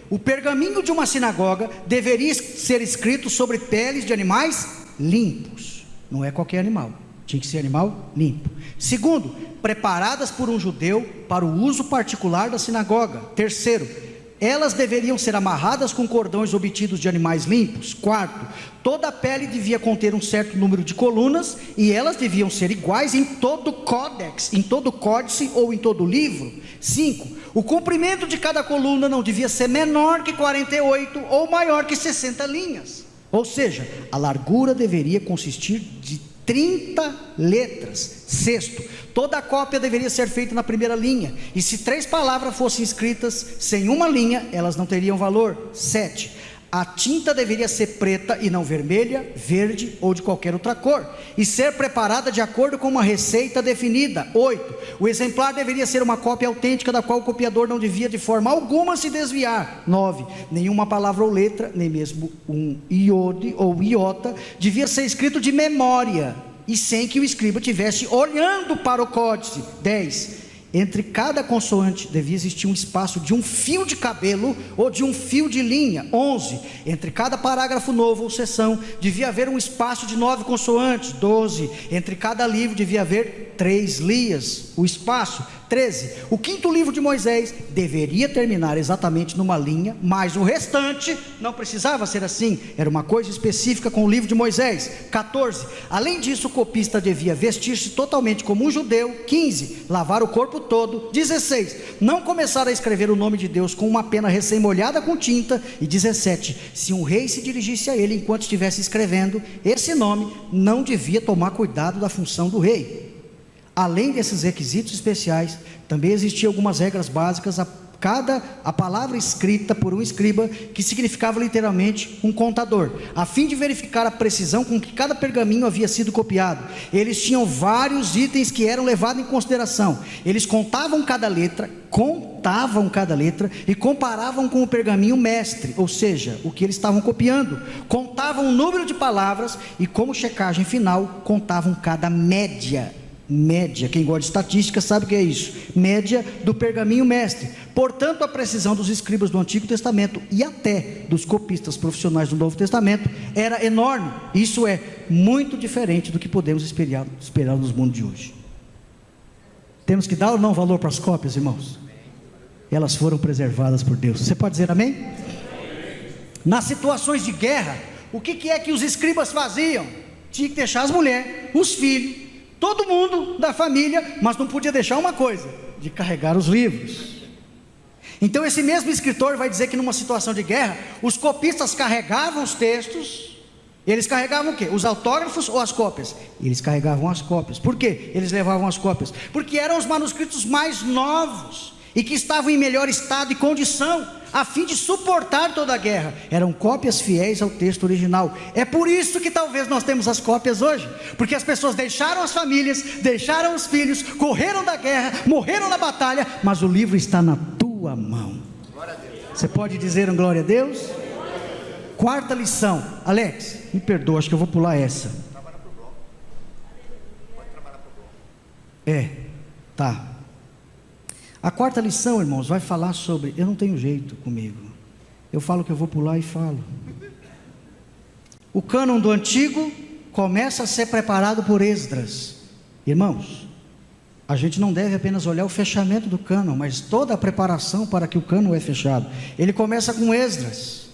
o pergaminho de uma sinagoga deveria ser escrito sobre peles de animais limpos, não é qualquer animal, tinha que ser animal limpo. Segundo, preparadas por um judeu para o uso particular da sinagoga. Terceiro, elas deveriam ser amarradas com cordões obtidos de animais limpos. Quarto, toda a pele devia conter um certo número de colunas, e elas deviam ser iguais em todo códex, em todo códice ou em todo livro. 5, o comprimento de cada coluna não devia ser menor que 48 ou maior que 60 linhas. Ou seja, a largura deveria consistir de 30 letras. Sexto, toda a cópia deveria ser feita na primeira linha, e se 3 palavras fossem escritas sem uma linha, elas não teriam valor. 7, a tinta deveria ser preta e não vermelha, verde ou de qualquer outra cor, e ser preparada de acordo com uma receita definida. 8, o exemplar deveria ser uma cópia autêntica, da qual o copiador não devia de forma alguma se desviar. 9, nenhuma palavra ou letra, nem mesmo um iode ou iota, devia ser escrito de memória, e sem que o escriba estivesse olhando para o códice. 10, entre cada consoante devia existir um espaço de um fio de cabelo ou de um fio de linha. 11, entre cada parágrafo novo ou seção devia haver um espaço de 9 consoantes. 12, entre cada livro devia haver 3 lias, o espaço. 13, o 5º livro de Moisés deveria terminar exatamente numa linha, mas o restante não precisava ser assim, era uma coisa específica com o livro de Moisés. 14, além disso, o copista devia vestir-se totalmente como um judeu. 15, lavar o corpo todo. 16, não começar a escrever o nome de Deus com uma pena recém-molhada com tinta. E 17, se um rei se dirigisse a ele enquanto estivesse escrevendo esse nome, não devia tomar cuidado da função do rei. Além desses requisitos especiais, também existiam algumas regras básicas a palavra escrita por um escriba, que significava literalmente um contador, a fim de verificar a precisão com que cada pergaminho havia sido copiado. Eles tinham vários itens que eram levados em consideração. Eles contavam cada letra e comparavam com o pergaminho mestre, ou seja, o que eles estavam copiando. Contavam o número de palavras e, como checagem final, contavam cada média, quem gosta de estatística sabe o que é isso, média do pergaminho mestre. Portanto, a precisão dos escribas do Antigo Testamento e até dos copistas profissionais do Novo Testamento era enorme. Isso é muito diferente do que podemos esperar nos mundos de hoje. Temos que dar ou não valor para as cópias, irmãos? Elas foram preservadas por Deus. Você pode dizer amém? Nas situações de guerra, o que é que os escribas faziam? Tinha que deixar as mulheres, os filhos, todo mundo da família, mas não podia deixar uma coisa, de carregar os livros. Então esse mesmo escritor vai dizer que numa situação de guerra, os copistas carregavam os textos. Eles carregavam o quê? Os autógrafos ou as cópias? Eles carregavam as cópias. Por quê? Eles levavam as cópias. Porque eram os manuscritos mais novos e que estavam em melhor estado e condição, a fim de suportar toda a guerra. Eram cópias fiéis ao texto original. É por isso que talvez nós temos as cópias hoje, porque as pessoas deixaram as famílias, deixaram os filhos, correram da guerra, morreram na batalha, mas o livro está na tua mão. Você pode dizer um glória a Deus? Quarta lição. Alex, me perdoa, acho que eu vou pular essa. Tá. A quarta lição, irmãos, vai falar sobre... Eu não tenho jeito comigo. Eu falo que eu vou pular e falo. O cânon do Antigo começa a ser preparado por Esdras. Irmãos, a gente não deve apenas olhar o fechamento do cânon, mas toda a preparação para que o cânon é fechado. Ele começa com Esdras.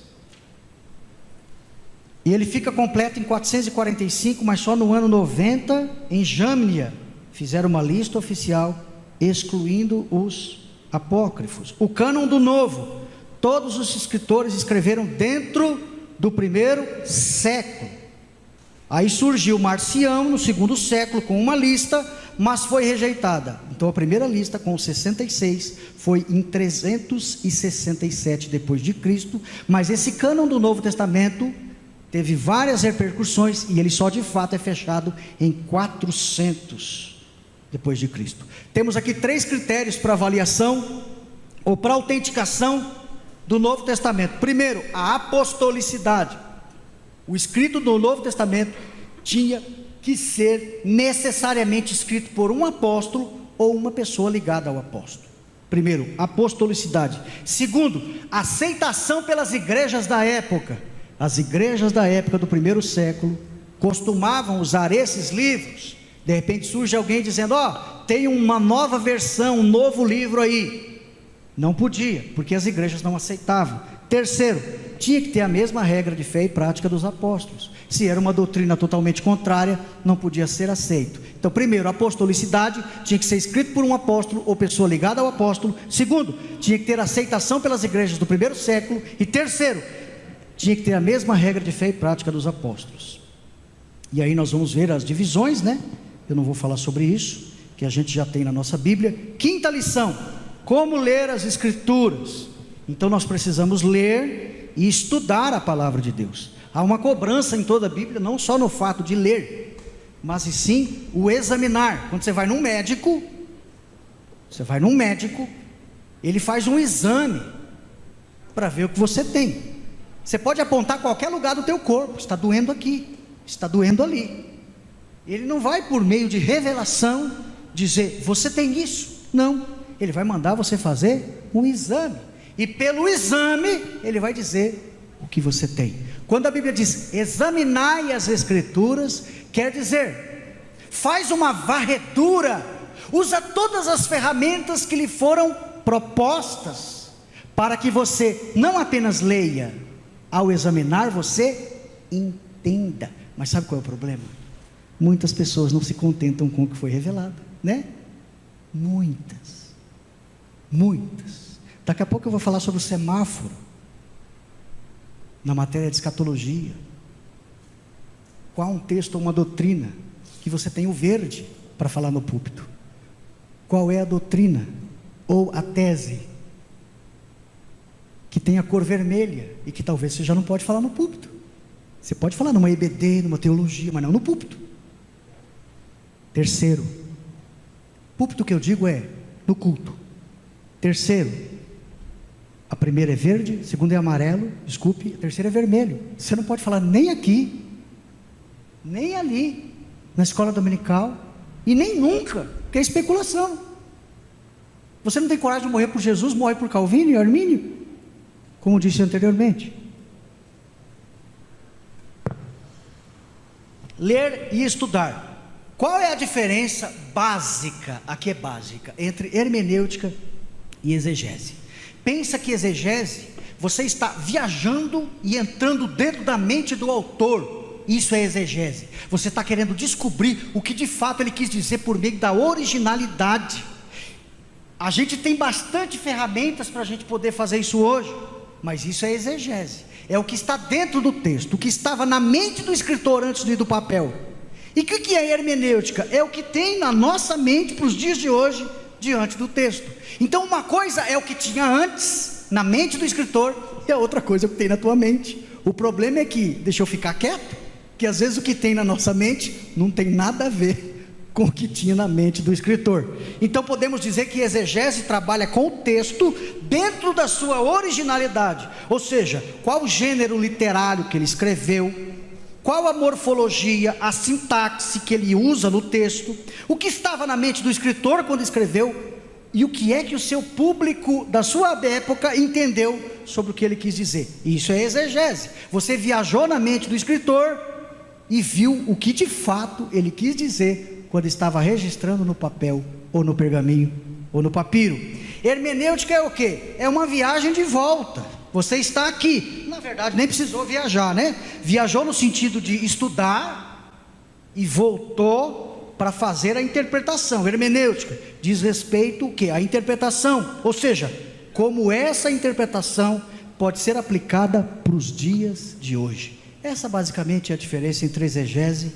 E ele fica completo em 445, mas só no ano 90, em Jâmnia, fizeram uma lista oficial, excluindo os apócrifos. O cânon do Novo, todos os escritores escreveram dentro do primeiro século. Aí surgiu Marcião no segundo século com uma lista, mas foi rejeitada. Então a primeira lista, com 66, foi em 367 depois de Cristo. Mas esse cânon do Novo Testamento teve várias repercussões, e ele só de fato é fechado em 400 depois de Cristo. Temos aqui 3 critérios para avaliação ou para autenticação do Novo Testamento. Primeiro, a apostolicidade. O escrito do Novo Testamento tinha que ser necessariamente escrito por um apóstolo ou uma pessoa ligada ao apóstolo. Primeiro, apostolicidade. Segundo, aceitação pelas igrejas da época. As igrejas da época do primeiro século costumavam usar esses livros. De repente surge alguém dizendo: tem uma nova versão, um novo livro aí. Não podia, porque as igrejas não aceitavam. Terceiro, tinha que ter a mesma regra de fé e prática dos apóstolos. Se era uma doutrina totalmente contrária, não podia ser aceito. Então, primeiro, a apostolicidade tinha que ser escrito por um apóstolo ou pessoa ligada ao apóstolo. Segundo, tinha que ter aceitação pelas igrejas do primeiro século. E terceiro, tinha que ter a mesma regra de fé e prática dos apóstolos. E aí nós vamos ver as divisões, né? Eu não vou falar sobre isso, que a gente já tem na nossa Bíblia. Quinta lição: como ler as Escrituras. Então nós precisamos ler e estudar a palavra de Deus. Há uma cobrança em toda a Bíblia, não só no fato de ler, mas e sim o examinar. Quando você vai num médico, ele faz um exame para ver o que você tem. Você pode apontar qualquer lugar do teu corpo: está doendo aqui, está doendo ali. Ele não vai, por meio de revelação, dizer: você tem isso. Não, ele vai mandar você fazer um exame, e pelo exame ele vai dizer o que você tem. Quando a Bíblia diz examinai as Escrituras, quer dizer, faz uma varredura, usa todas as ferramentas que lhe foram propostas, para que você não apenas leia, ao examinar você entenda. Mas sabe qual é o problema? Muitas pessoas não se contentam com o que foi revelado, né? Muitas. Daqui a pouco eu vou falar sobre o semáforo, na matéria de escatologia. Qual um texto ou uma doutrina que você tem o verde para falar no púlpito? Qual é a doutrina ou a tese que tem a cor vermelha e que talvez você já não pode falar no púlpito? Você pode falar numa EBD, numa teologia, mas não no púlpito. Terceiro, púlpito que eu digo é no culto. Terceiro, a primeira é verde, a segunda é amarelo, desculpe, a terceira é vermelho. Você não pode falar nem aqui, nem ali, na escola dominical, e nem nunca, porque é especulação. Você não tem coragem de morrer por Jesus, morre por Calvino e Armínio, como disse anteriormente. Ler e estudar. Qual é a diferença básica, aqui é básica, entre hermenêutica e exegese? Pensa que exegese, você está viajando e entrando dentro da mente do autor. Isso é exegese. Você está querendo descobrir o que de fato ele quis dizer por meio da originalidade. A gente tem bastante ferramentas para a gente poder fazer isso hoje, mas isso é exegese. É o que está dentro do texto, o que estava na mente do escritor antes de ir do papel. E o que é hermenêutica? É o que tem na nossa mente para os dias de hoje, diante do texto. Então uma coisa é o que tinha antes na mente do escritor, e a outra coisa é o que tem na tua mente. O problema é que, deixa eu ficar quieto, que às vezes o que tem na nossa mente não tem nada a ver com o que tinha na mente do escritor. Então podemos dizer que exegese trabalha com o texto dentro da sua originalidade, ou seja, qual o gênero literário que ele escreveu, qual a morfologia, a sintaxe que ele usa no texto, o que estava na mente do escritor quando escreveu, e o que é que o seu público da sua época entendeu sobre o que ele quis dizer. Isso é exegese. Você viajou na mente do escritor e viu o que de fato ele quis dizer quando estava registrando no papel, ou no pergaminho, ou no papiro. Hermenêutica é o quê? É uma viagem de volta. Você está aqui, na verdade nem precisou viajar, né? Viajou no sentido de estudar e voltou para fazer a interpretação. Hermenêutica diz respeito o quê? A interpretação, ou seja, como essa interpretação pode ser aplicada para os dias de hoje. Essa basicamente é a diferença entre exegese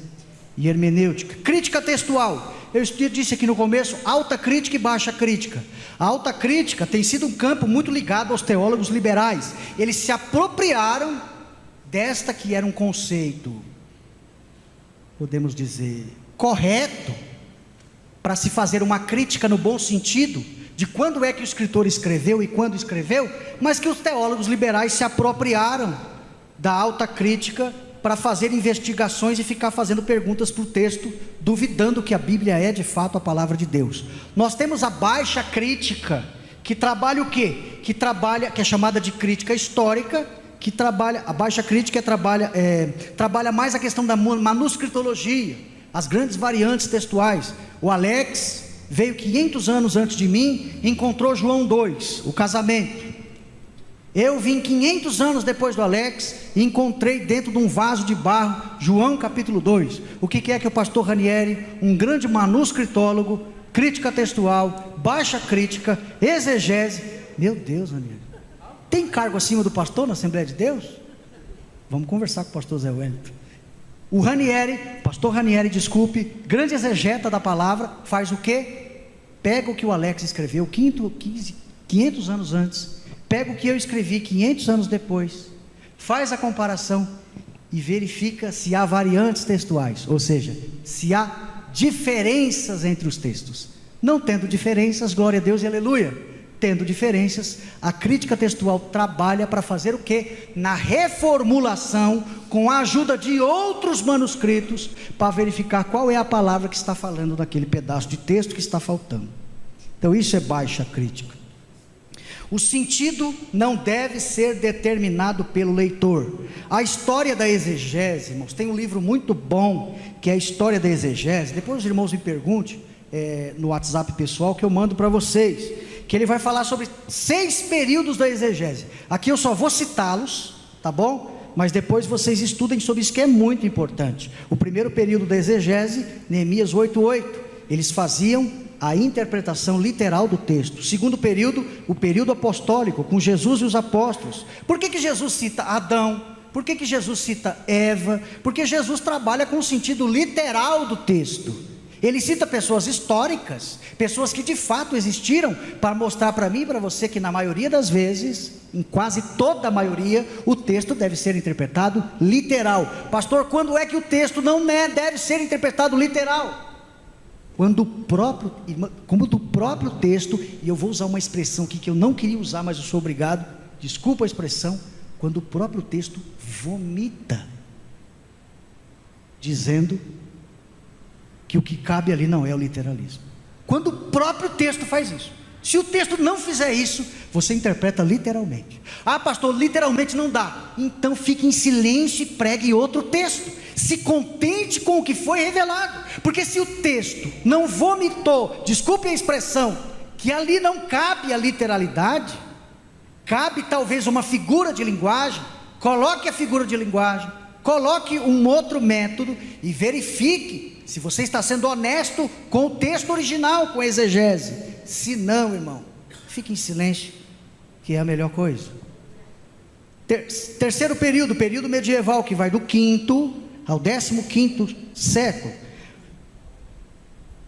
e hermenêutica. Crítica textual, eu disse aqui no começo, alta crítica e baixa crítica. A alta crítica tem sido um campo muito ligado aos teólogos liberais. Eles se apropriaram desta que era um conceito, podemos dizer, correto, para se fazer uma crítica no bom sentido, de quando é que o escritor escreveu e quando escreveu, mas que os teólogos liberais se apropriaram da alta crítica para fazer investigações e ficar fazendo perguntas para o texto, duvidando que a Bíblia é de fato a palavra de Deus. Nós temos a baixa crítica, que trabalha o quê? Que é chamada de crítica histórica, que trabalha, a baixa crítica trabalha mais a questão da manuscritologia, as grandes variantes textuais. O Alex veio 500 anos antes de mim, encontrou João 2, o casamento. Eu vim 500 anos depois do Alex e encontrei dentro de um vaso de barro João capítulo 2. O que é que o pastor Ranieri, um grande manuscritólogo, crítica textual, baixa crítica, exegese, meu Deus, Ranieri, tem cargo acima do pastor na Assembleia de Deus? Vamos conversar com o pastor Zé Wellington. O Ranieri, pastor Ranieri, desculpe, grande exegeta da palavra, faz o quê? Pega o que o Alex escreveu 500 anos antes, pega o que eu escrevi 500 anos depois, faz a comparação e verifica se há variantes textuais, ou seja, se há diferenças entre os textos. Não tendo diferenças, glória a Deus e aleluia. Tendo diferenças, a crítica textual trabalha para fazer o quê? Na reformulação, com a ajuda de outros manuscritos, para verificar qual é a palavra que está falando daquele pedaço de texto que está faltando. Então isso é baixa crítica. O sentido não deve ser determinado pelo leitor. A história da exegese, irmãos, tem um livro muito bom, que é a história da exegese. Depois os irmãos me perguntem no WhatsApp pessoal, que eu mando para vocês, que ele vai falar sobre 6 períodos da exegese. Aqui eu só vou citá-los, tá bom? Mas depois vocês estudem sobre isso, que é muito importante. O primeiro período da exegese, Neemias 8:8, eles faziam a interpretação literal do texto. Segundo período, o período apostólico, com Jesus e os apóstolos. Por que Jesus cita Adão? Por que Jesus cita Eva? Porque Jesus trabalha com o sentido literal do texto. Ele cita pessoas históricas, pessoas que de fato existiram, para mostrar para mim e para você que na maioria das vezes, em quase toda a maioria, o texto deve ser interpretado literal. Pastor, quando é que o texto não deve ser interpretado literal? Quando do próprio texto, e eu vou usar uma expressão aqui que eu não queria usar, mas eu sou obrigado, desculpa a expressão, quando o próprio texto vomita, dizendo que o que cabe ali não é o literalismo. Quando o próprio texto faz isso. Se o texto não fizer isso, você interpreta literalmente. Ah, pastor, literalmente não dá. Então fique em silêncio e pregue outro texto. Se contente com o que foi revelado. Porque se o texto não vomitou, desculpe a expressão, que ali não cabe a literalidade, cabe talvez uma figura de linguagem, coloque a figura de linguagem, Coloque um outro método e verifique se você está sendo honesto com o texto original, com a exegese. Se não, irmão, fique em silêncio, que é a melhor coisa. Terceiro período, período medieval, que vai do 5º ao 15º século.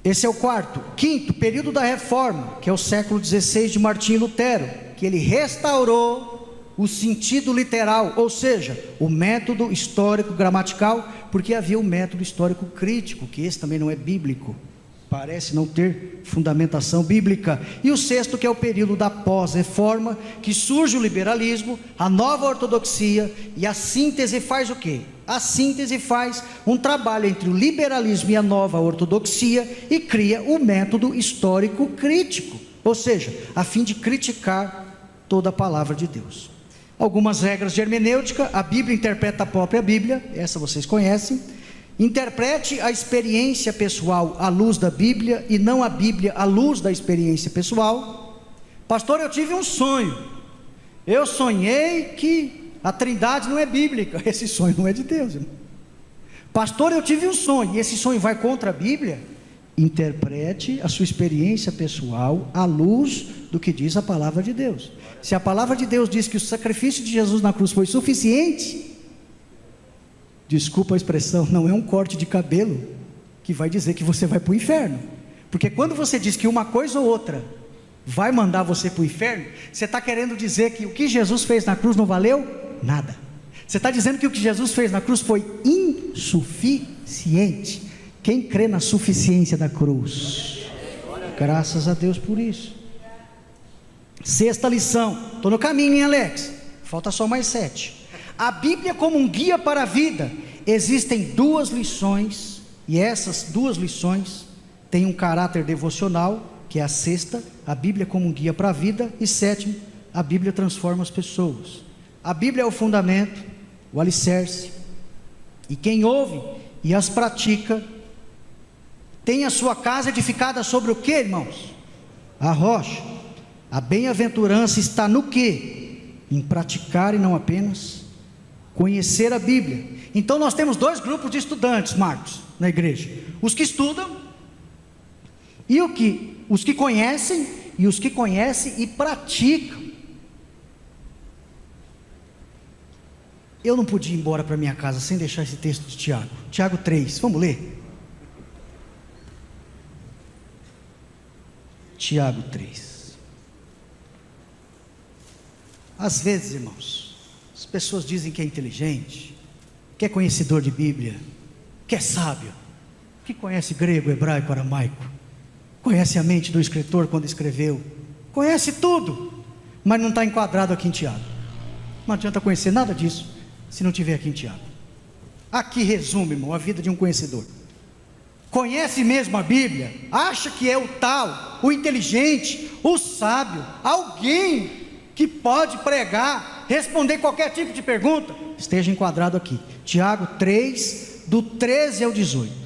Esse é o quarto. Quinto, período da Reforma, que é o século XVI de Martim Lutero, que ele restaurou o sentido literal, ou seja, o método histórico gramatical, porque havia o método histórico crítico, que esse também não é bíblico, parece não ter fundamentação bíblica. E o sexto, que é o período da pós-reforma, que surge o liberalismo, a nova ortodoxia, e a síntese faz o quê? A síntese faz um trabalho entre o liberalismo e a nova ortodoxia e cria o método histórico crítico, ou seja, a fim de criticar toda a palavra de Deus. Algumas regras de hermenêutica: a Bíblia interpreta a própria Bíblia, essa vocês conhecem. Interprete a experiência pessoal à luz da Bíblia e não a Bíblia à luz da experiência pessoal. Pastor, eu tive um sonho, eu sonhei que a Trindade não é bíblica. Esse sonho não é de Deus, irmão. Pastor, eu tive um sonho, e esse sonho vai contra a Bíblia. Interprete a sua experiência pessoal à luz do que diz a palavra de Deus. Se a palavra de Deus diz que o sacrifício de Jesus na cruz foi suficiente, desculpa a expressão, não é um corte de cabelo que vai dizer que você vai para o inferno. Porque quando você diz que uma coisa ou outra vai mandar você para o inferno, você está querendo dizer que o que Jesus fez na cruz não valeu nada. Você está dizendo que o que Jesus fez na cruz foi insuficiente. Quem crê na suficiência da cruz? Graças a Deus por isso. Sexta lição, estou no caminho, hein, Alex? Falta só mais 7. A Bíblia como um guia para a vida. Existem 2 lições, e essas 2 lições têm um caráter devocional, que é a sexta, a Bíblia como um guia para a vida, e sétimo, a Bíblia transforma as pessoas. A Bíblia é o fundamento, o alicerce, e quem ouve e as pratica tem a sua casa edificada sobre o que, irmãos? A rocha. A bem-aventurança está no que? Em praticar e não apenas conhecer a Bíblia. Então nós temos 2 grupos de estudantes, Marcos, na igreja: os que estudam e os que conhecem, e os que conhecem e praticam. Eu não podia ir embora para minha casa sem deixar esse texto de Tiago. Tiago 3, vamos ler? Tiago 3. Às vezes, irmãos, as pessoas dizem que é inteligente, que é conhecedor de Bíblia, que é sábio, que conhece grego, hebraico, aramaico, conhece a mente do escritor quando escreveu, conhece tudo, mas não está enquadrado aqui em Tiago. Não adianta conhecer nada disso se não tiver aqui em Tiago. Aqui resume, irmão, a vida de um conhecedor. Conhece mesmo a Bíblia, acha que é o tal, o inteligente, o sábio, alguém que pode pregar, responder qualquer tipo de pergunta, esteja enquadrado aqui. Tiago 3, do 13 ao 18.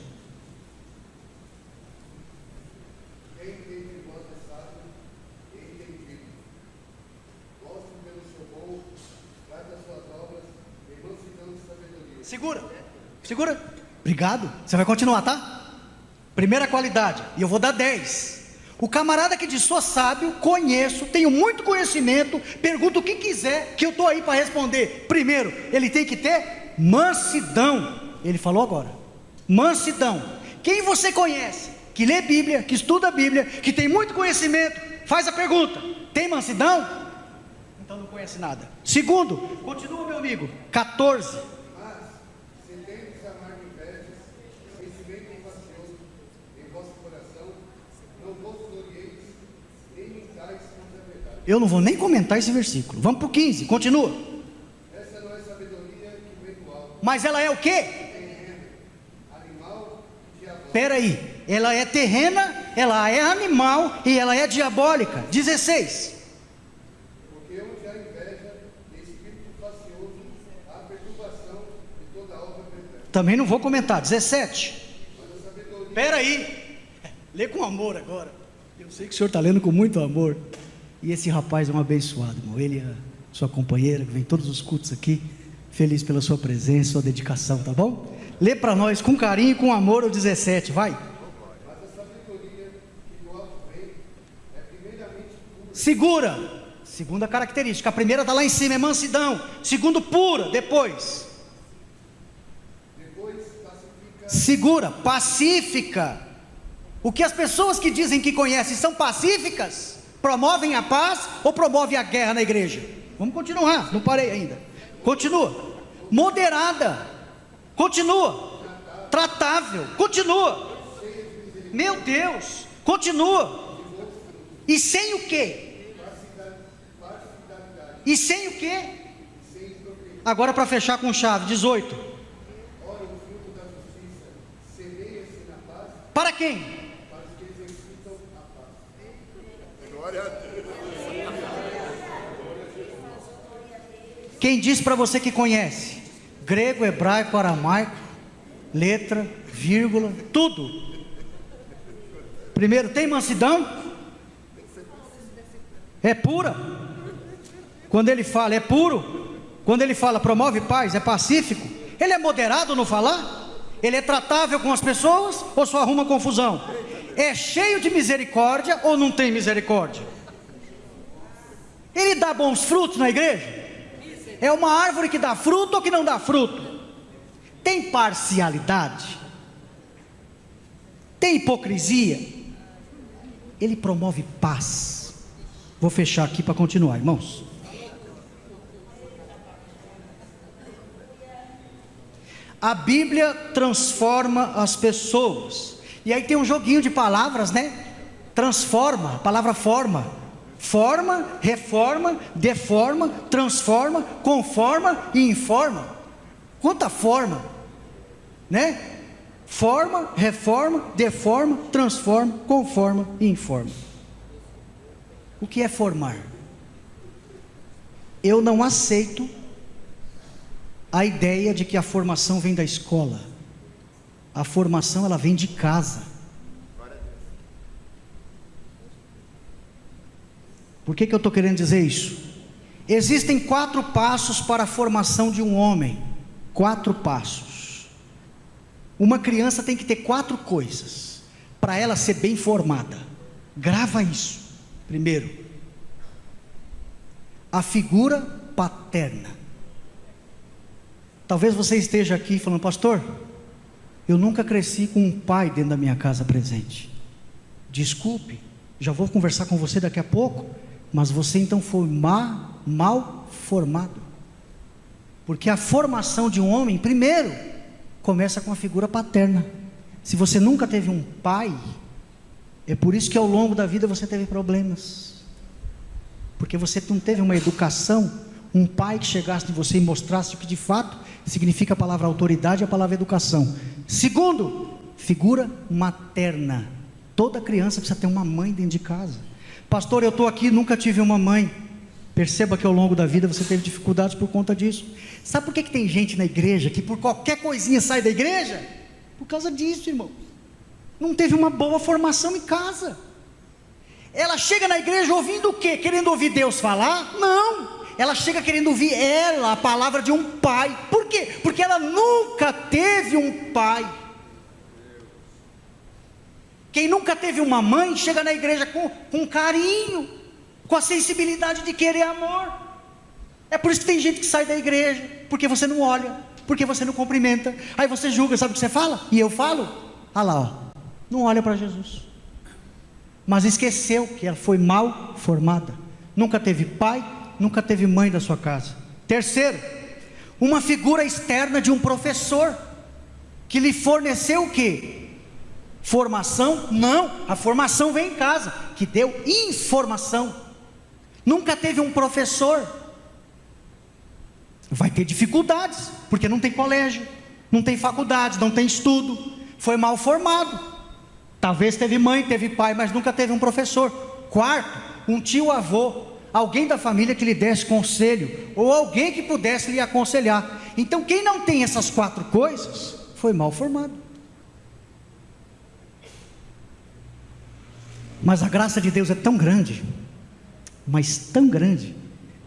Segura, obrigado, você vai continuar, tá? Primeira qualidade, e eu vou dar 10. O camarada que diz: sou sábio, conheço, tenho muito conhecimento, pergunta o que quiser, que eu estou aí para responder. Primeiro, ele tem que ter mansidão. Ele falou agora, mansidão. Quem você conhece, que lê Bíblia, que estuda a Bíblia, que tem muito conhecimento, faz a pergunta: tem mansidão? Então não conhece nada. Segundo, continua, meu amigo, 14. Eu não vou nem comentar esse versículo. Vamos para o 15, continua. Essa não é sabedoria que vem do alto. Mas ela é o quê? Terrena, animal e diabólica. Espera aí, ela é terrena, ela é animal e ela é diabólica. 16. Porque onde há inveja e espírito facioso, há perturbação de toda a obra perfeita. Também não vou comentar. 17. Espera aí, lê com amor agora. Eu sei que o senhor está lendo com muito amor. E esse rapaz é um abençoado, irmão. Ele e a sua companheira, que vem todos os cultos aqui, Feliz pela sua presença, sua dedicação, tá bom? Lê para nós com carinho e com amor o 17, vai. Segura. Segunda característica. A primeira está lá em cima, é mansidão. Segundo, pura. Depois pacifica. Segura, pacífica. O que as pessoas que dizem que conhecem são pacíficas, promovem a paz ou promovem a guerra na igreja? Vamos continuar, não parei ainda. Continua. Moderada. Continua. Tratável. Continua. Meu Deus. Continua. E sem o quê? E sem o quê? Agora para fechar com chave, 18. Para quem? Para os que exercitam a paz. Glória a Deus. Quem diz para você que conhece? Grego, hebraico, aramaico, letra, vírgula, tudo. Primeiro, tem mansidão? É pura? Quando ele fala é puro, quando ele fala promove paz, é pacífico, ele é moderado no falar? Ele é tratável com as pessoas ou só arruma confusão? É cheio de misericórdia ou não tem misericórdia? Ele dá bons frutos na igreja? É uma árvore que dá fruto ou que não dá fruto? Tem parcialidade? Tem hipocrisia? Ele promove paz. Vou fechar aqui para continuar, irmãos. A Bíblia transforma as pessoas. E aí tem um joguinho de palavras, né? Transforma, a palavra forma. Forma, reforma, deforma, transforma, conforma e informa. Quanta forma, né? Forma, reforma, deforma, transforma, conforma e informa. O que é formar? Eu não aceito a ideia de que a formação vem da escola. A formação ela vem de casa. Por que eu estou querendo dizer isso? Existem 4 passos para a formação de um homem. 4 passos. Uma criança tem que ter 4 coisas para ela ser bem formada. Grava isso. Primeiro, a figura paterna. Talvez você esteja aqui falando: pastor, eu nunca cresci com um pai dentro da minha casa presente. Desculpe, já vou conversar com você daqui a pouco, mas você então foi mal formado. Porque a formação de um homem, primeiro, começa com a figura paterna. Se você nunca teve um pai, é por isso que ao longo da vida você teve problemas. Porque você não teve uma educação, um pai que chegasse em você e mostrasse o que de fato significa a palavra autoridade e a palavra educação. Segundo, figura materna. Toda criança precisa ter uma mãe dentro de casa. Pastor, eu estou aqui, nunca tive uma mãe. Perceba que ao longo da vida você teve dificuldades por conta disso. Sabe por que tem gente na igreja que por qualquer coisinha sai da igreja? Por causa disso, irmão. Não teve uma boa formação em casa. Ela chega na igreja ouvindo o quê? Querendo ouvir Deus falar? Não. Ela chega querendo ouvir a palavra de um pai. Por quê? Porque ela nunca teve um pai. Quem nunca teve uma mãe, chega na igreja com carinho, com a sensibilidade de querer amor. É por isso que tem gente que sai da igreja, porque você não olha, porque você não cumprimenta. Aí você julga, sabe o que você fala? E eu falo? Ah lá, ó, não olha para Jesus. Mas esqueceu que ela foi mal formada. Nunca teve pai, nunca teve mãe da sua casa. Terceiro, uma figura externa de um professor, que lhe forneceu o quê? Formação? Não, a formação vem em casa, que deu informação. Nunca teve um professor. Vai ter dificuldades, porque não tem colégio, não tem faculdade, não tem estudo, foi mal formado. Talvez teve mãe, teve pai, mas nunca teve um professor. Quarto, um tio-avô, alguém da família que lhe desse conselho, ou alguém que pudesse lhe aconselhar. Então quem não tem essas 4 coisas, foi mal formado. Mas a graça de Deus é tão grande, mas tão grande,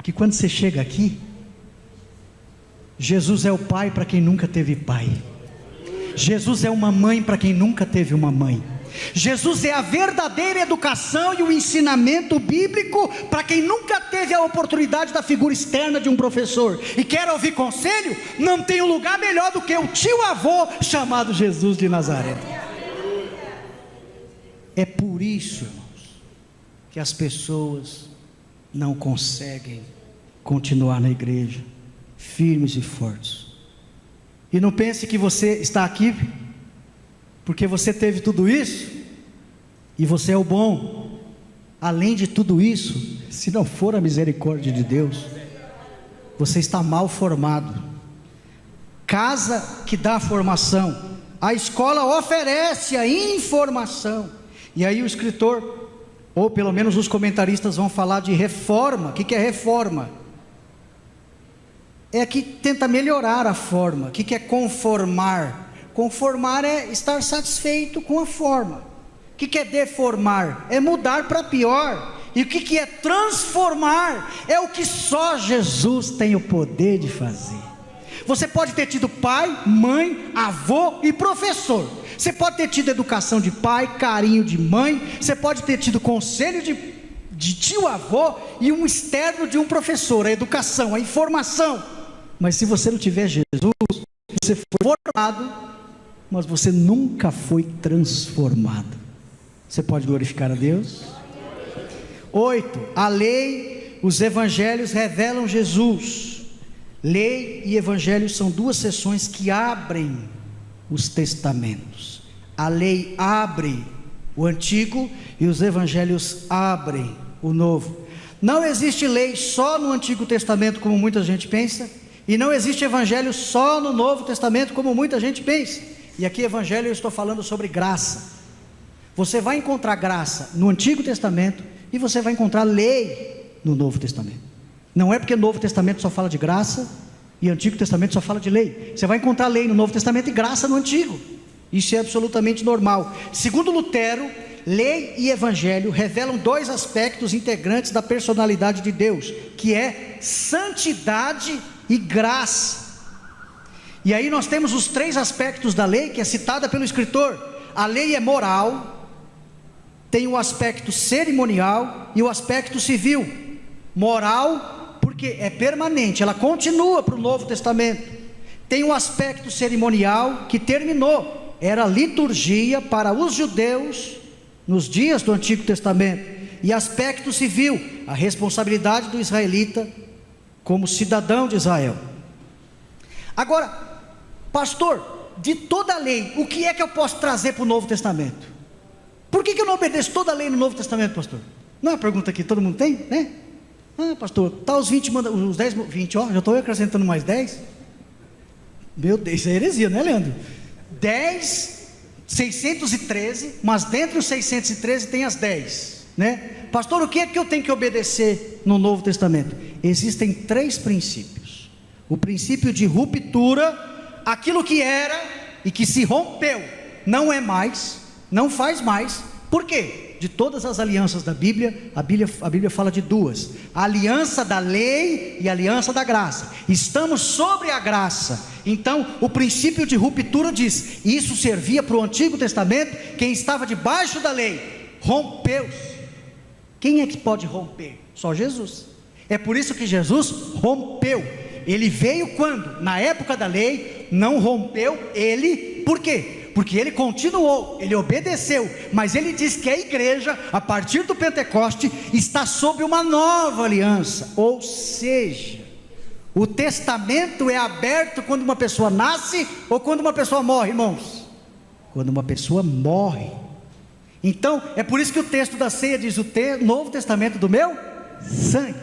que quando você chega aqui, Jesus é o pai para quem nunca teve pai. Jesus é uma mãe para quem nunca teve uma mãe. Jesus é a verdadeira educação e o ensinamento bíblico para quem nunca teve a oportunidade da figura externa de um professor e quer ouvir conselho. Não tem um lugar melhor do que o tio-avô chamado Jesus de Nazaré. É por isso, irmãos, que as pessoas não conseguem continuar na igreja firmes e fortes. E não pense que você está aqui porque você teve tudo isso e você é o bom. Além de tudo isso, se não for a misericórdia de Deus, você está mal formado. Casa que dá formação, a escola oferece a informação. E aí o escritor, ou pelo menos os comentaristas, vão falar de reforma. O que é reforma? É que tenta melhorar a forma. O que é conformar? Conformar é estar satisfeito com a forma. O que é deformar? É mudar para pior. E o que é transformar? É o que só Jesus tem o poder de fazer. Você pode ter tido pai, mãe, avô e professor. Você pode ter tido educação de pai, carinho de mãe. Você pode ter tido conselho de tio-avô e um externo de um professor. A educação, a informação. Mas se você não tiver Jesus, você foi formado, mas você nunca foi transformado. Você pode glorificar a Deus? 8. A lei, os evangelhos revelam Jesus. Lei e evangelho são duas seções que abrem os testamentos. A lei abre o antigo e os evangelhos abrem o novo. Não existe lei só no Antigo Testamento, como muita gente pensa, e não existe evangelho só no Novo Testamento, como muita gente pensa. E aqui evangelho eu estou falando sobre graça. Você vai encontrar graça no Antigo Testamento e você vai encontrar lei no Novo Testamento. Não é porque o Novo Testamento só fala de graça e o Antigo Testamento só fala de lei. Você vai encontrar lei no Novo Testamento e graça no Antigo. Isso é absolutamente normal. Segundo Lutero, lei e evangelho revelam dois aspectos integrantes da personalidade de Deus, que é santidade e graça. E aí nós temos os três aspectos da lei, que é citada pelo escritor. A lei é moral, tem o aspecto cerimonial e o aspecto civil. Moral, porque é permanente, ela continua para o Novo Testamento. Tem o aspecto cerimonial, que terminou, era liturgia para os judeus nos dias do Antigo Testamento. E aspecto civil, a responsabilidade do israelita como cidadão de Israel. Agora, pastor, de toda a lei, o que é que eu posso trazer para o Novo Testamento? Por que eu não obedeço toda a lei no Novo Testamento, pastor? Não é uma pergunta que todo mundo tem, né? Ah, pastor, tá os 20, os 10, 20, ó, já estou acrescentando mais 10. Meu Deus, isso é heresia, né, Leandro? 10, 613, mas dentro dos 613 tem as 10, né? Pastor, o que é que eu tenho que obedecer no Novo Testamento? Existem 3 princípios. O princípio de ruptura, aquilo que era e que se rompeu, não é mais, não faz mais. Por quê? De todas as alianças da Bíblia, a Bíblia fala de duas: a aliança da lei e a aliança da graça. Estamos sobre a graça. Então o princípio de ruptura diz: isso servia para o Antigo Testamento. Quem estava debaixo da lei rompeu-se. Quem é que pode romper? Só Jesus. É por isso que Jesus rompeu. Ele veio quando? Na época da lei, não rompeu ele. Por quê? Porque ele continuou, ele obedeceu, mas ele diz que a igreja, a partir do Pentecoste, está sob uma nova aliança. Ou seja, o testamento é aberto quando uma pessoa nasce ou quando uma pessoa morre, irmãos? Quando uma pessoa morre. Então, é por isso que o texto da ceia diz: o Novo Testamento do meu sangue.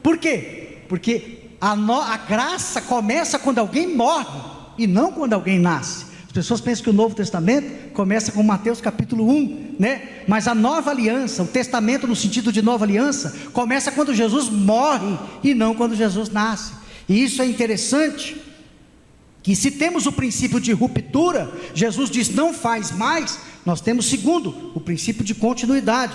Por quê? Porque a graça começa quando alguém morre e não quando alguém nasce. As pessoas pensam que o Novo Testamento começa com Mateus capítulo 1, né? Mas a nova aliança, o testamento no sentido de nova aliança, começa quando Jesus morre e não quando Jesus nasce. E isso é interessante, que se temos o princípio de ruptura, Jesus diz não faz mais, nós temos segundo, o princípio de continuidade.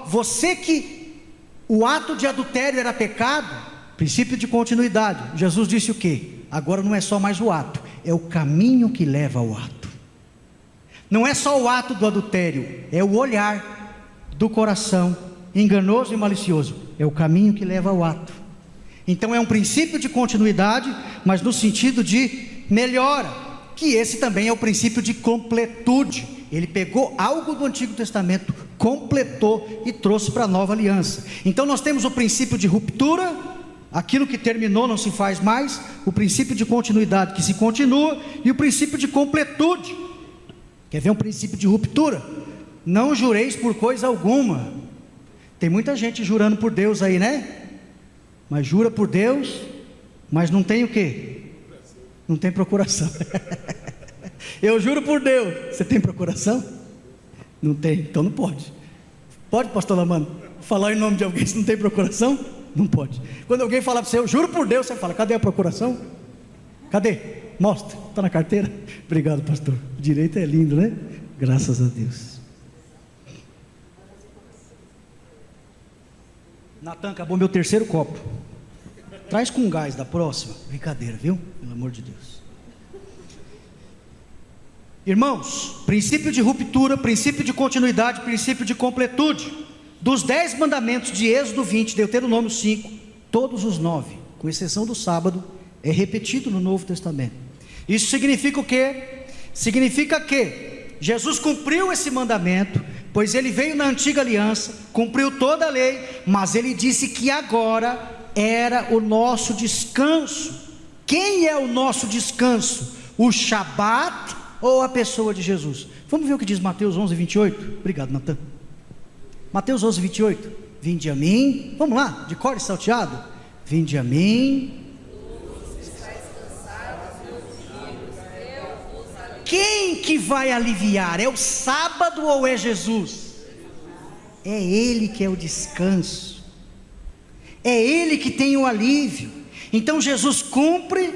Você que o ato de adultério era pecado, princípio de continuidade, Jesus disse o quê? Agora não é só mais o ato, é o caminho que leva ao ato. Não é só o ato do adultério, é o olhar do coração enganoso e malicioso, é o caminho que leva ao ato. Então é um princípio de continuidade, mas no sentido de melhora, que esse também é o princípio de completude. Ele pegou algo do Antigo Testamento, completou e trouxe para a nova aliança. Então nós temos o princípio de ruptura, aquilo que terminou não se faz mais, o princípio de continuidade que se continua, e o princípio de completude. Quer ver um princípio de ruptura? Não jureis por coisa alguma. Tem muita gente jurando por Deus aí, né? Mas jura por Deus, mas não tem o quê? Não tem procuração. Eu juro por Deus. Você tem procuração? Não tem, então não pode. Pode, pastor Lamano, falar em nome de alguém se não tem procuração? Não pode. Quando alguém fala para você, eu juro por Deus, você fala, cadê a procuração? Cadê? Mostra, está na carteira? Obrigado, pastor. O direito é lindo, né? Graças a Deus. Natan, acabou meu terceiro copo. Traz com gás da próxima. Brincadeira, viu? Pelo amor de Deus. Irmãos, princípio de ruptura, princípio de continuidade, princípio de completude. Dos 10 mandamentos de Êxodo 20, Deuteronômio 5, todos os 9, com exceção do sábado, é repetido no Novo Testamento. Isso significa o quê? Significa que Jesus cumpriu esse mandamento, pois ele veio na antiga aliança, cumpriu toda a lei, mas ele disse que agora era o nosso descanso. Quem é o nosso descanso? O Shabat ou a pessoa de Jesus? Vamos ver o que diz Mateus 11, 28? Obrigado, Natan. Mateus 11, 28. Vinde a mim, vamos lá, de cor e salteado. Vinde a mim. Quem que vai aliviar? É o sábado ou é Jesus? É Ele que é o descanso, é Ele que tem o alívio. Então Jesus cumpre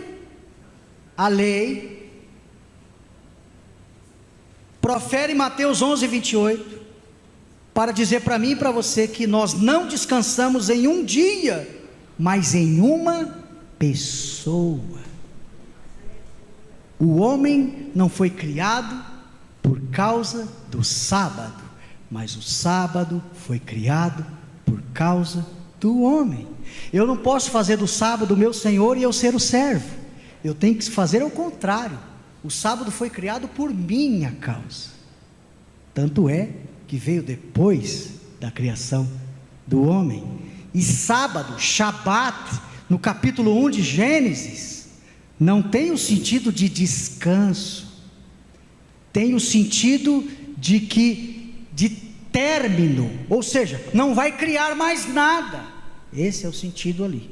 a lei, profere Mateus 11, 28, para dizer para mim e para você que nós não descansamos em um dia, mas em uma pessoa. O homem não foi criado por causa do sábado, mas o sábado foi criado por causa do homem. Eu não posso fazer do sábado o meu Senhor e eu ser o servo. Eu tenho que fazer ao contrário. O sábado foi criado por minha causa. Tanto é que veio depois da criação do homem. E sábado, Shabat, no capítulo 1 de Gênesis, não tem o sentido de descanso, tem o sentido de término, ou seja, não vai criar mais nada. Esse é o sentido ali.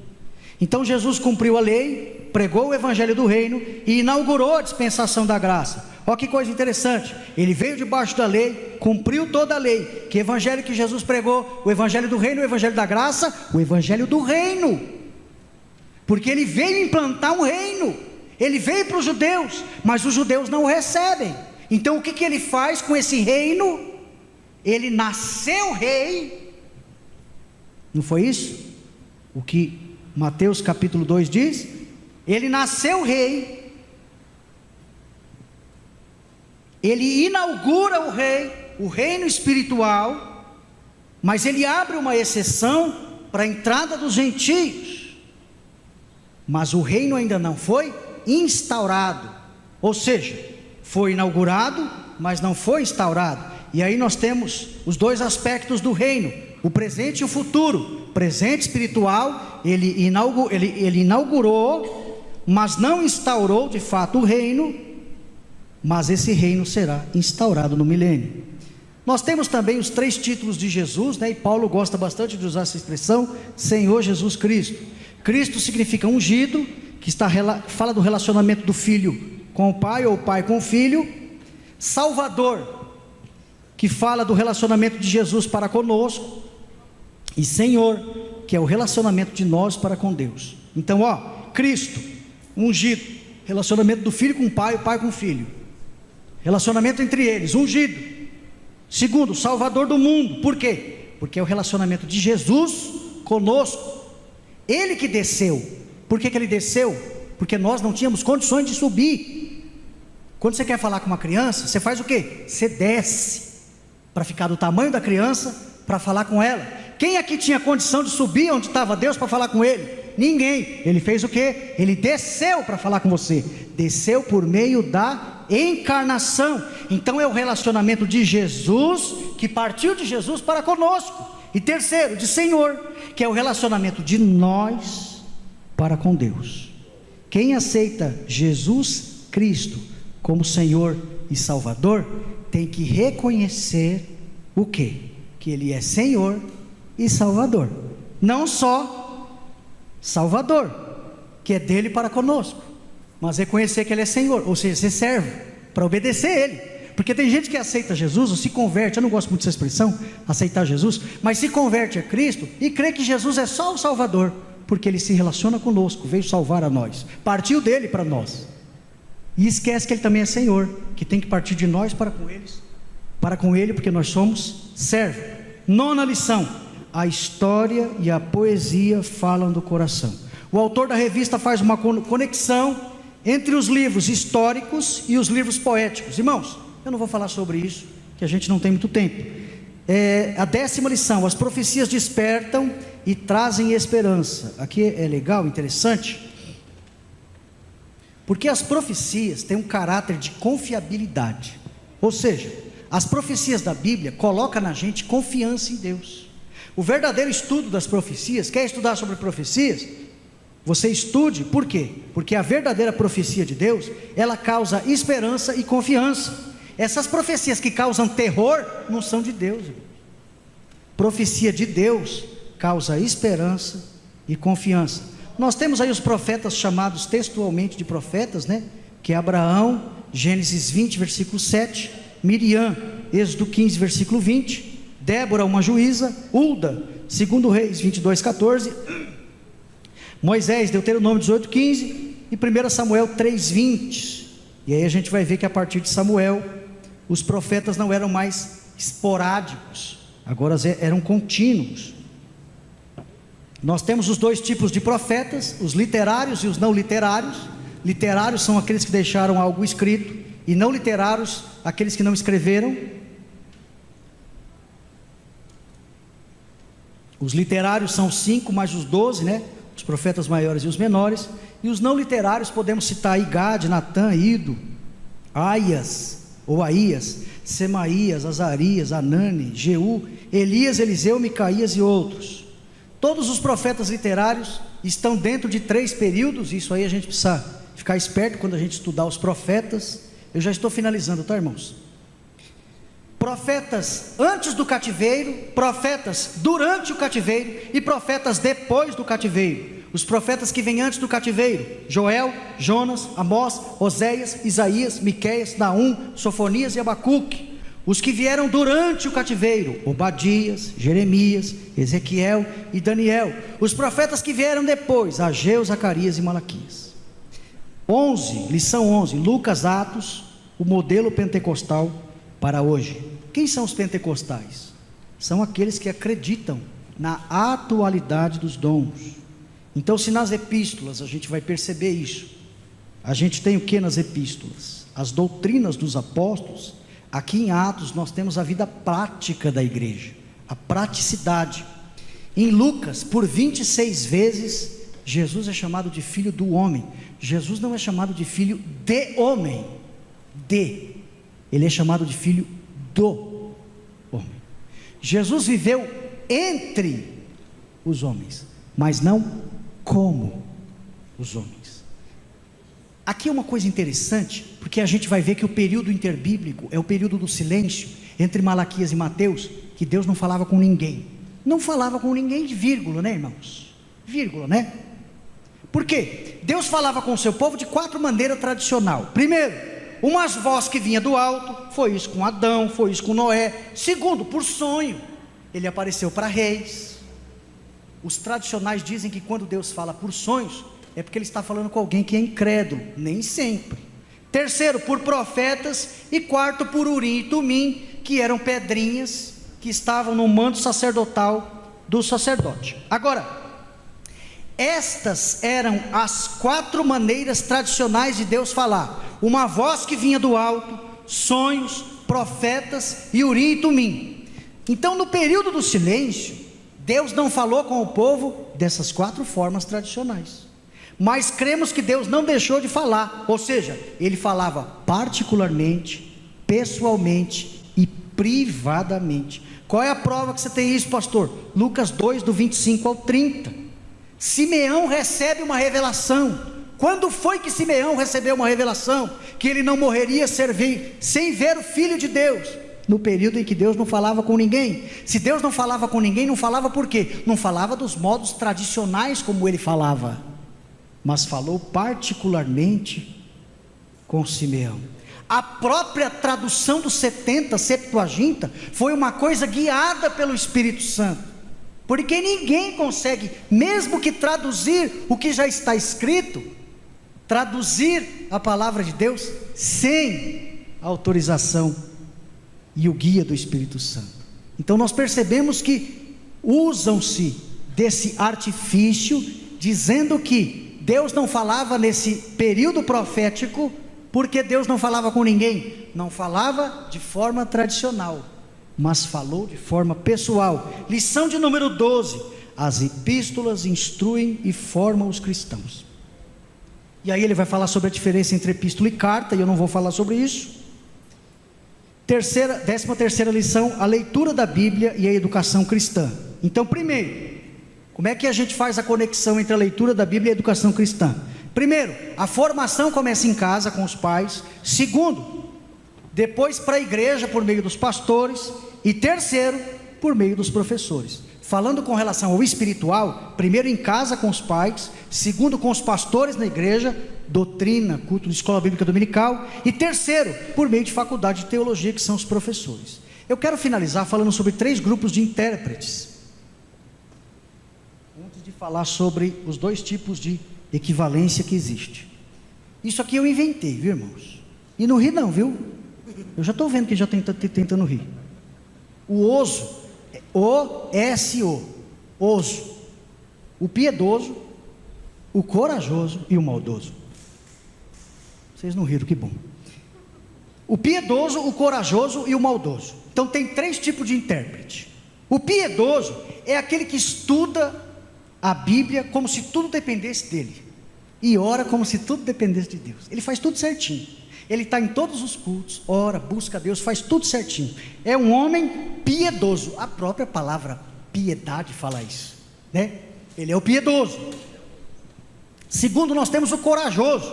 Então Jesus cumpriu a lei, pregou o evangelho do reino e inaugurou a dispensação da graça. Olha que coisa interessante, ele veio debaixo da lei, cumpriu toda a lei. Que evangelho que Jesus pregou? O evangelho do reino, o evangelho da graça, o evangelho do reino. Porque ele veio implantar um reino, ele veio para os judeus, mas os judeus não o recebem. Então o que ele faz com esse reino? Ele nasceu rei, não foi isso? O que Mateus capítulo 2 diz? Ele nasceu rei, ele inaugura o reino espiritual, mas ele abre uma exceção para a entrada dos gentios. Mas o reino ainda não foi instaurado, ou seja, foi inaugurado, mas não foi instaurado. E aí nós temos os dois aspectos do reino, o presente e o futuro. Presente espiritual, ele inaugurou, mas não instaurou de fato o reino, mas esse reino será instaurado no milênio. Nós temos também os 3 títulos de Jesus, né? E Paulo gosta bastante de usar essa expressão, Senhor Jesus Cristo. Cristo significa ungido, que fala do relacionamento do filho com o pai, ou o pai com o filho. Salvador, que fala do relacionamento de Jesus para conosco. E Senhor, que é o relacionamento de nós para com Deus. Então, Cristo, ungido, relacionamento do filho com o pai, o pai com o filho, relacionamento entre eles, ungido. Segundo, Salvador do mundo. Por quê? Porque é o relacionamento de Jesus conosco. Ele que desceu. Por que ele desceu? porque nós não tínhamos condições de subir. Quando você quer falar com uma criança, você faz o quê? Você desce, para ficar do tamanho da criança, para falar com ela. Quem aqui tinha condição de subir onde estava Deus para falar com ele? Ninguém. Ele fez o quê? Ele desceu para falar com você. Desceu por meio da encarnação. Então é o relacionamento de Jesus, que partiu de Jesus para conosco. E terceiro, de Senhor, que é o relacionamento de nós para com Deus. Quem aceita Jesus Cristo como Senhor e Salvador, tem que reconhecer o quê? Que Ele é Senhor e Salvador. Não só Salvador, que é dele para conosco, mas reconhecer que Ele é Senhor, ou seja, ser servo, para obedecer a Ele. Porque tem gente que aceita Jesus, ou se converte, eu não gosto muito dessa expressão, aceitar Jesus, mas se converte a Cristo, e crê que Jesus é só o Salvador, porque Ele se relaciona conosco, veio salvar a nós, partiu dele para nós, e esquece que Ele também é Senhor, que tem que partir de nós para com Ele, porque nós somos servos. Nona lição: a história e a poesia falam do coração. O autor da revista faz uma conexão entre os livros históricos e os livros poéticos. Irmãos, eu não vou falar sobre isso, que a gente não tem muito tempo. A 10ª lição: as profecias despertam e trazem esperança. Aqui é legal, interessante, porque as profecias têm um caráter de confiabilidade. Ou seja, as profecias da Bíblia colocam na gente confiança em Deus. O verdadeiro estudo das profecias, quer estudar sobre profecias? Você estude, por quê? Porque a verdadeira profecia de Deus, ela causa esperança e confiança. Essas profecias que causam terror, não são de Deus. Profecia de Deus causa esperança e confiança. Nós temos aí os profetas chamados textualmente de profetas, né? Que é Abraão, Gênesis 20, versículo 7, Miriam, Êxodo 15, versículo 20, Débora, uma juíza, Hulda, 2 Reis 22, 14, Moisés, Deuteronômio 18, 15 e 1 Samuel 3, 20. E aí a gente vai ver que a partir de Samuel, os profetas não eram mais esporádicos, agora eram contínuos. Nós temos os dois tipos de profetas, os literários e os não literários. Literários são aqueles que deixaram algo escrito, e não literários, aqueles que não escreveram. Os literários são 5 mais os 12, né? Os profetas maiores e os menores. E os não literários podemos citar aí Gade, Natã, Ido, Aias, ou Aías, Semaías, Azarias, Anani, Jeú, Elias, Eliseu, Micaías e outros. Todos os profetas literários estão dentro de 3 períodos. Isso aí a gente precisa ficar esperto quando a gente estudar os profetas. Eu já estou finalizando, tá, irmãos? Profetas antes do cativeiro, profetas durante o cativeiro e profetas depois do cativeiro. Os profetas que vêm antes do cativeiro: Joel, Jonas, Amós, Oséias, Isaías, Miqueias, Naum, Sofonias e Abacuque. Os que vieram durante o cativeiro: Obadias, Jeremias, Ezequiel e Daniel. Os profetas que vieram depois: Ageu, Zacarias e Malaquias. 11, lição 11, Lucas, Atos, o modelo pentecostal para hoje. Quem são os pentecostais? São aqueles que acreditam na atualidade dos dons. Então, se nas epístolas a gente vai perceber isso, a gente tem o que nas epístolas? As doutrinas dos apóstolos. Aqui em Atos nós temos a vida prática da igreja, a praticidade. Em Lucas, por 26 vezes, Jesus é chamado de filho do homem. Jesus não é chamado de filho de homem, ele é chamado de filho do homem. Jesus viveu entre os homens, mas não como os homens. Aqui é uma coisa interessante, porque a gente vai ver que o período interbíblico é o período do silêncio entre Malaquias e Mateus, que Deus não falava com ninguém. Não falava com ninguém de vírgula, né, irmãos? Vírgula, né? Por quê? Deus falava com o seu povo de 4 maneiras tradicional. Primeiro, umas vozes que vinha do alto, foi isso com Adão, foi isso com Noé. Segundo, por sonho, ele apareceu para reis. Os tradicionais dizem que quando Deus fala por sonhos, é porque ele está falando com alguém que é incrédulo. Nem sempre. Terceiro, por profetas. E quarto, por Urim e Tumim, que eram pedrinhas que estavam no manto sacerdotal do sacerdote. Agora, Estas eram as 4 maneiras tradicionais de Deus falar: uma voz que vinha do alto, sonhos, profetas e Urim e Tumim. Então, no período do silêncio, Deus não falou com o povo dessas 4 formas tradicionais, mas cremos que Deus não deixou de falar, ou seja, Ele falava particularmente, pessoalmente e privadamente. Qual é a prova que você tem isso, pastor? Lucas 2, do 25 ao 30. Simeão recebe uma revelação. Quando foi que Simeão recebeu uma revelação? Que ele não morreria sem ver o Filho de Deus. No período em que Deus não falava com ninguém. Se Deus não falava com ninguém, não falava por quê? Não falava dos modos tradicionais como ele falava, mas falou particularmente com Simeão. A própria tradução dos 70, Septuaginta, foi uma coisa guiada pelo Espírito Santo, porque ninguém consegue, mesmo que traduzir o que já está escrito, traduzir a palavra de Deus sem a autorização e o guia do Espírito Santo. Então nós percebemos que usam-se desse artifício, dizendo que Deus não falava nesse período profético, porque Deus não falava com ninguém, não falava de forma tradicional, mas falou de forma pessoal. Lição de número 12: as epístolas instruem e formam os cristãos. E aí ele vai falar sobre a diferença entre epístola e carta, e eu não vou falar sobre isso. 13ª lição: a leitura da Bíblia e a educação cristã. Então, primeiro, como é que a gente faz a conexão entre a leitura da Bíblia e a educação cristã? Primeiro, a formação começa em casa com os pais. Segundo, depois para a igreja por meio dos pastores. E terceiro, por meio dos professores. Falando com relação ao espiritual, primeiro em casa com os pais, segundo com os pastores na igreja, doutrina, culto de escola bíblica dominical, e terceiro, por meio de faculdade de teologia, que são os professores. Eu quero finalizar falando sobre 3 grupos de intérpretes, antes de falar sobre os 2 tipos de equivalência que existe. Isso aqui eu inventei, viu, irmãos? E não ri não, viu? Eu já estou vendo que já está tentando rir. O oso, O-S-O, oso, o piedoso, o corajoso e o maldoso. Vocês não riram, que bom. O piedoso, o corajoso e o maldoso. Então tem 3 tipos de intérprete. O piedoso é aquele que estuda a Bíblia como se tudo dependesse dele, e ora como se tudo dependesse de Deus. Ele faz tudo certinho. Ele está em todos os cultos, ora, busca a Deus, faz tudo certinho. É um homem piedoso. A própria palavra piedade fala isso, né? Ele é o piedoso. Segundo, nós temos o corajoso,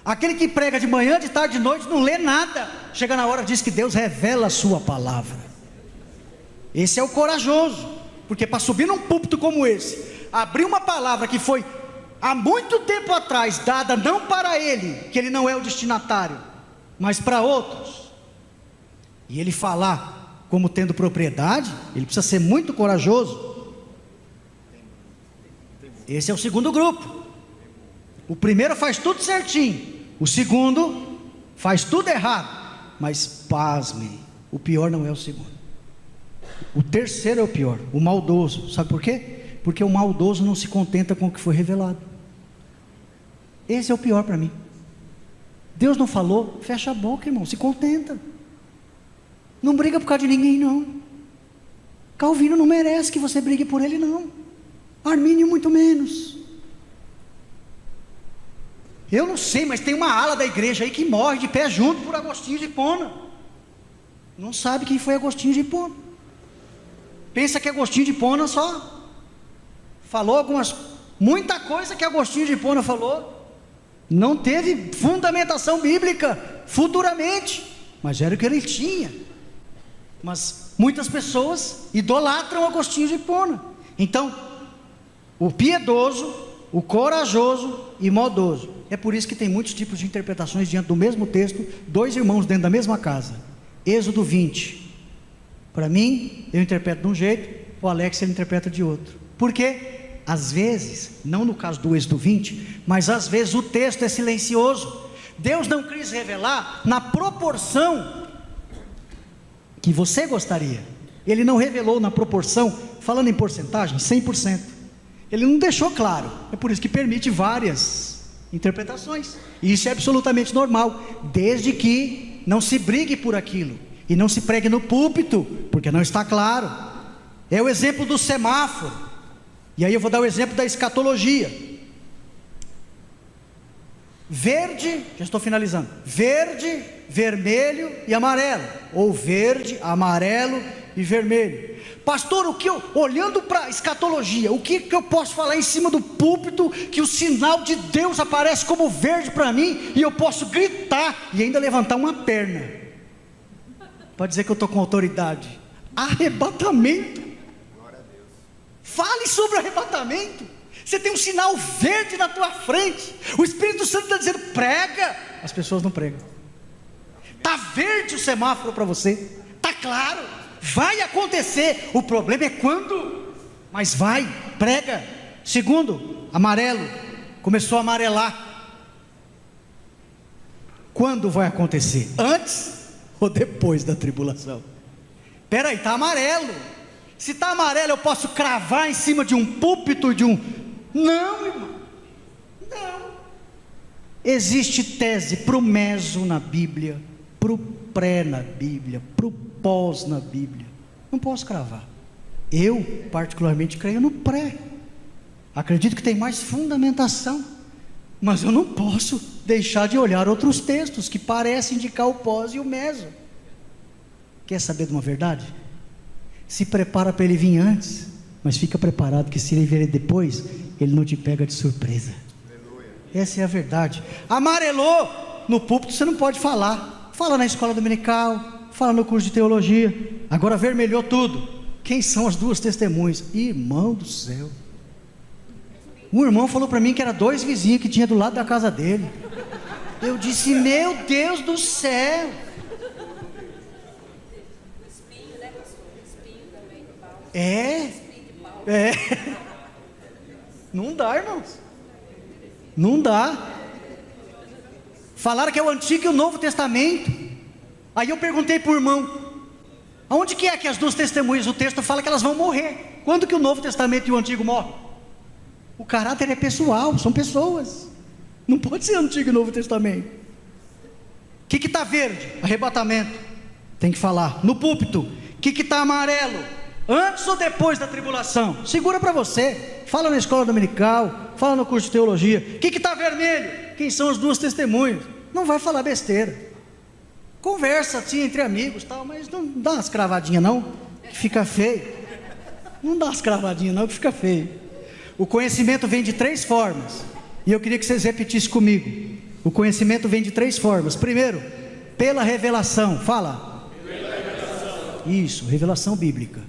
aquele que prega de manhã, de tarde, de noite, não lê nada, chega na hora, diz que Deus revela a sua palavra. Esse é o corajoso, porque para subir num púlpito como esse, abrir uma palavra que foi há muito tempo atrás dada não para ele, que ele não é o destinatário, mas para outros, e ele falar como tendo propriedade, ele precisa ser muito corajoso. Esse é o segundo grupo. O primeiro faz tudo certinho, o segundo faz tudo errado. Mas pasmem, o pior não é o segundo, o terceiro é o pior, o maldoso. Sabe por quê? Porque o maldoso não se contenta com o que foi revelado. Esse é o pior para mim. Deus não falou, fecha a boca, irmão, se contenta. Não briga por causa de ninguém, não. Calvino não merece que você brigue por ele, não. Armínio muito menos. Eu não sei, mas tem uma ala da igreja aí que morre de pé junto por Agostinho de Hipona. Não sabe quem foi Agostinho de Hipona. Pensa que Agostinho de Hipona só falou muita coisa que Agostinho de Hipona falou não teve fundamentação bíblica futuramente, mas era o que ele tinha. Mas muitas pessoas idolatram Agostinho de Hipona. Então, o piedoso, o corajoso e maldoso. É por isso que tem muitos tipos de interpretações diante do mesmo texto, 2 irmãos dentro da mesma casa. Êxodo 20, para mim, eu interpreto de um jeito, o Alex ele interpreta de outro. Por quê? Às vezes, não no caso do Êxodo 20, mas às vezes o texto é silencioso. Deus não quis revelar na proporção que você gostaria. Ele não revelou na proporção, falando em porcentagem, 100%. Ele não deixou claro, é por isso que permite várias interpretações. E isso é absolutamente normal, desde que não se brigue por aquilo e não se pregue no púlpito, porque não está claro. É o exemplo do semáforo, e aí eu vou dar o exemplo da escatologia. Verde, já estou finalizando, verde, vermelho e amarelo, ou verde, amarelo e vermelho. Pastor, olhando para a escatologia, o que eu posso falar em cima do púlpito, que o sinal de Deus aparece como verde para mim, e eu posso gritar, e ainda levantar uma perna, para dizer que eu estou com autoridade? Arrebatamento. Fale sobre arrebatamento. Você tem um sinal verde na tua frente, o Espírito Santo está dizendo, prega, as pessoas não pregam. Está verde o semáforo para você, está claro, vai acontecer, o problema é quando, mas vai, prega. Segundo, amarelo, começou a amarelar. Quando vai acontecer? Antes ou depois da tribulação? Espera aí, está amarelo. Se está amarelo, eu posso cravar em cima de um púlpito, não, irmão, não. Existe tese para o meso na Bíblia, para o pré na Bíblia, para o pós na Bíblia. Não posso cravar. Eu particularmente creio no pré, acredito que tem mais fundamentação, mas eu não posso deixar de olhar outros textos que parecem indicar o pós e o meso. Quer saber de uma verdade? Se prepara para ele vir antes, mas fica preparado, que se ele vier depois, ele não te pega de surpresa. Aleluia. Essa é a verdade. Amarelou no púlpito, você não pode falar. Fala na escola dominical, fala no curso de teologia. Agora vermelhou tudo. Quem são as duas testemunhas? Irmão do céu. Um irmão falou para mim que era 2 vizinhos que tinha do lado da casa dele. Eu disse, meu Deus do céu. Não dá, irmãos, não dá. Falaram que é o Antigo e o Novo Testamento. Aí eu perguntei para o irmão, aonde que é que as duas testemunhas, o texto fala que elas vão morrer? Quando que o Novo Testamento e o Antigo morrem? O caráter é pessoal, são pessoas, não pode ser Antigo e Novo Testamento. O que está verde? Arrebatamento, tem que falar. No púlpito, o que está amarelo? Antes ou depois da tribulação? Segura para você, fala na escola dominical, fala no curso de teologia. O que está vermelho? Quem são as duas testemunhas? Não vai falar besteira, conversa assim entre amigos tal, mas não dá umas cravadinhas não, que fica feio. Não dá umas cravadinhas não, que fica feio. O conhecimento vem de 3 formas, e eu queria que vocês repetissem comigo. O conhecimento vem de 3 formas. Primeiro, pela revelação. Fala. Pela revelação. Isso, revelação bíblica.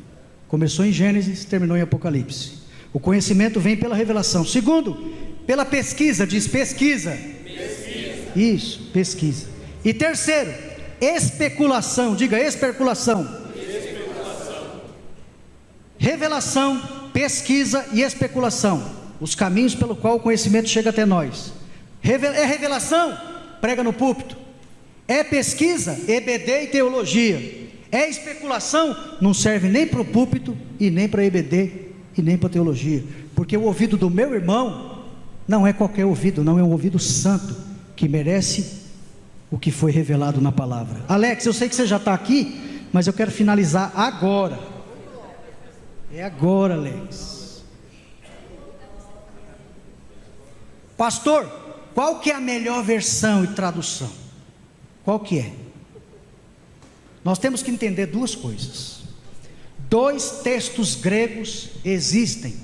Começou em Gênesis, terminou em Apocalipse. O conhecimento vem pela revelação. Segundo, pela pesquisa. Diz pesquisa. Pesquisa. Isso, pesquisa. E terceiro, especulação. Diga especulação. Especulação. Revelação, pesquisa e especulação. Os caminhos pelo qual o conhecimento chega até nós. É revelação? Prega no púlpito. É pesquisa? EBD e teologia. É especulação? Não serve nem para o púlpito, e nem para EBD, e nem para teologia, porque o ouvido do meu irmão não é qualquer ouvido, não é um ouvido santo, que merece o que foi revelado na palavra. Alex, eu sei que você já está aqui, mas eu quero finalizar agora. É agora, Alex. Pastor, qual que é a melhor versão e tradução? Qual que é? Nós temos que entender 2 coisas. 2 textos gregos existem,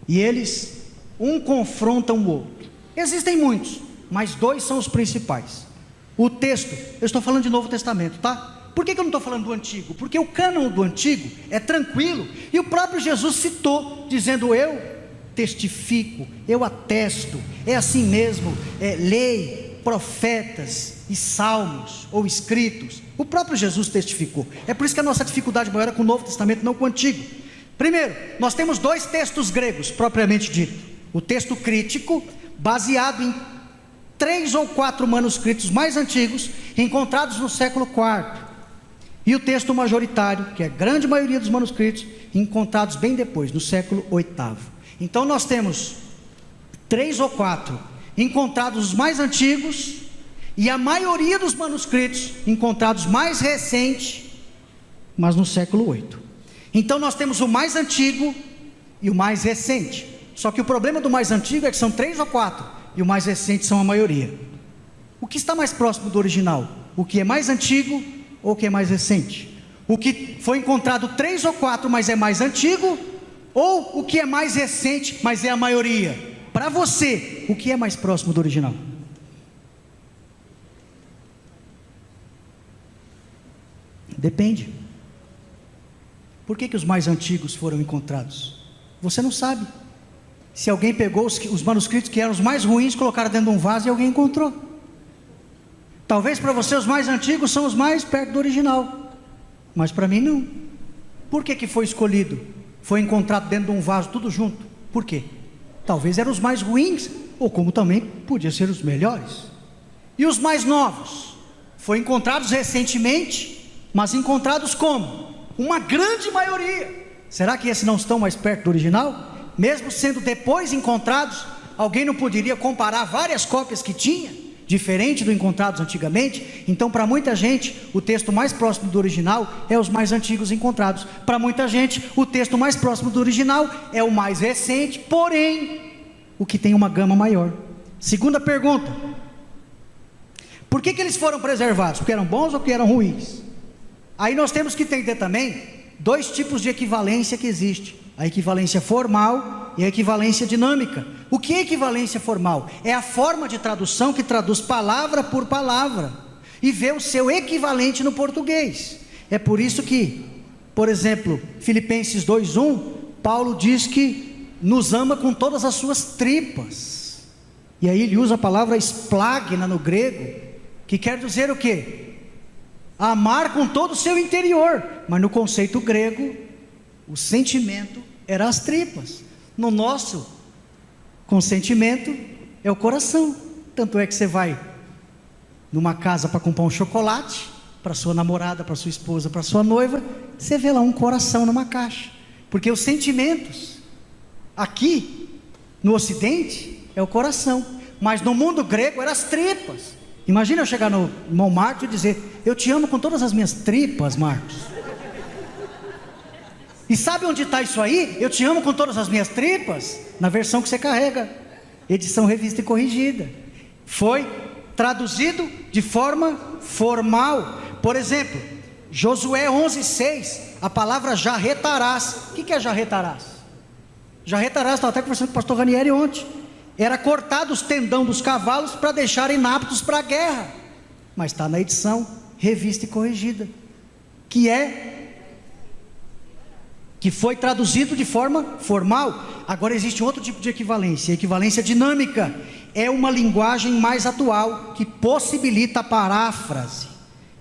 e eles, um confrontam o outro. Existem muitos, mas 2 são os principais. O texto, eu estou falando de Novo Testamento, tá? Por que eu não estou falando do Antigo? Porque o cânon do Antigo é tranquilo, e o próprio Jesus citou, dizendo, eu testifico, eu atesto, é assim mesmo, lei, profetas e salmos, ou escritos. O próprio Jesus testificou. É por isso que a nossa dificuldade maior é com o Novo Testamento, não com o Antigo. Primeiro, nós temos 2 textos gregos, propriamente dito. O texto crítico, baseado em 3 ou 4 manuscritos mais antigos, encontrados no século IV. E o texto majoritário, que é a grande maioria dos manuscritos, encontrados bem depois, no século VIII. Então nós temos 3 ou 4 encontrados os mais antigos, e a maioria dos manuscritos encontrados mais recentes, mas no século VIII. Então nós temos o mais antigo e o mais recente. Só que o problema do mais antigo é que são 3 ou 4, e o mais recente são a maioria. O que está mais próximo do original? O que é mais antigo ou o que é mais recente? O que foi encontrado 3 ou 4, mas é mais antigo, ou o que é mais recente, mas é a maioria? Para você, o que é mais próximo do original? Depende. Por que os mais antigos foram encontrados? Você não sabe. Se alguém pegou os manuscritos que eram os mais ruins, colocaram dentro de um vaso e alguém encontrou. Talvez para você os mais antigos são os mais perto do original, mas para mim não. Por que foi escolhido? Foi encontrado dentro de um vaso tudo junto. Por quê? Talvez eram os mais ruins, ou como também podia ser os melhores. E os mais novos? Foi encontrados recentemente, mas encontrados como? Uma grande maioria. Será que esses não estão mais perto do original? Mesmo sendo depois encontrados, alguém não poderia comparar várias cópias que tinha, diferente do encontrados antigamente? Então para muita gente, o texto mais próximo do original é os mais antigos encontrados. Para muita gente, o texto mais próximo do original é o mais recente, porém, o que tem uma gama maior. Segunda pergunta: por que eles foram preservados? Porque eram bons ou porque eram ruins? Aí nós temos que entender também 2 tipos de equivalência que existe: a equivalência formal e a equivalência dinâmica. O que é equivalência formal? É a forma de tradução que traduz palavra por palavra e vê o seu equivalente no português. É por isso que, por exemplo, Filipenses 2:1, Paulo diz que nos ama com todas as suas tripas, e aí ele usa a palavra esplagna no grego, que quer dizer o quê? Amar com todo o seu interior. Mas no conceito grego, o sentimento era as tripas. No nosso consentimento é o coração. Tanto é que você vai numa casa para comprar um chocolate para sua namorada, para sua esposa, para sua noiva, você vê lá um coração numa caixa, porque os sentimentos aqui no ocidente é o coração, mas no mundo grego eram as tripas. Imagina eu chegar no irmão Marcos e dizer: eu te amo com todas as minhas tripas, Marcos. E sabe onde está isso aí? Eu te amo com todas as minhas tripas. Na versão que você carrega, edição revista e corrigida, foi traduzido de forma formal. Por exemplo, Josué 11:6, a palavra jarretarás. O que é jarretarás? Jarretarás, estava até conversando com o pastor Ranieri ontem. Era cortado os tendão dos cavalos para deixar inaptos para a guerra. Mas está na edição revista e corrigida, que foi traduzido de forma formal. Agora existe outro tipo de equivalência, a equivalência dinâmica. É uma linguagem mais atual, que possibilita a paráfrase.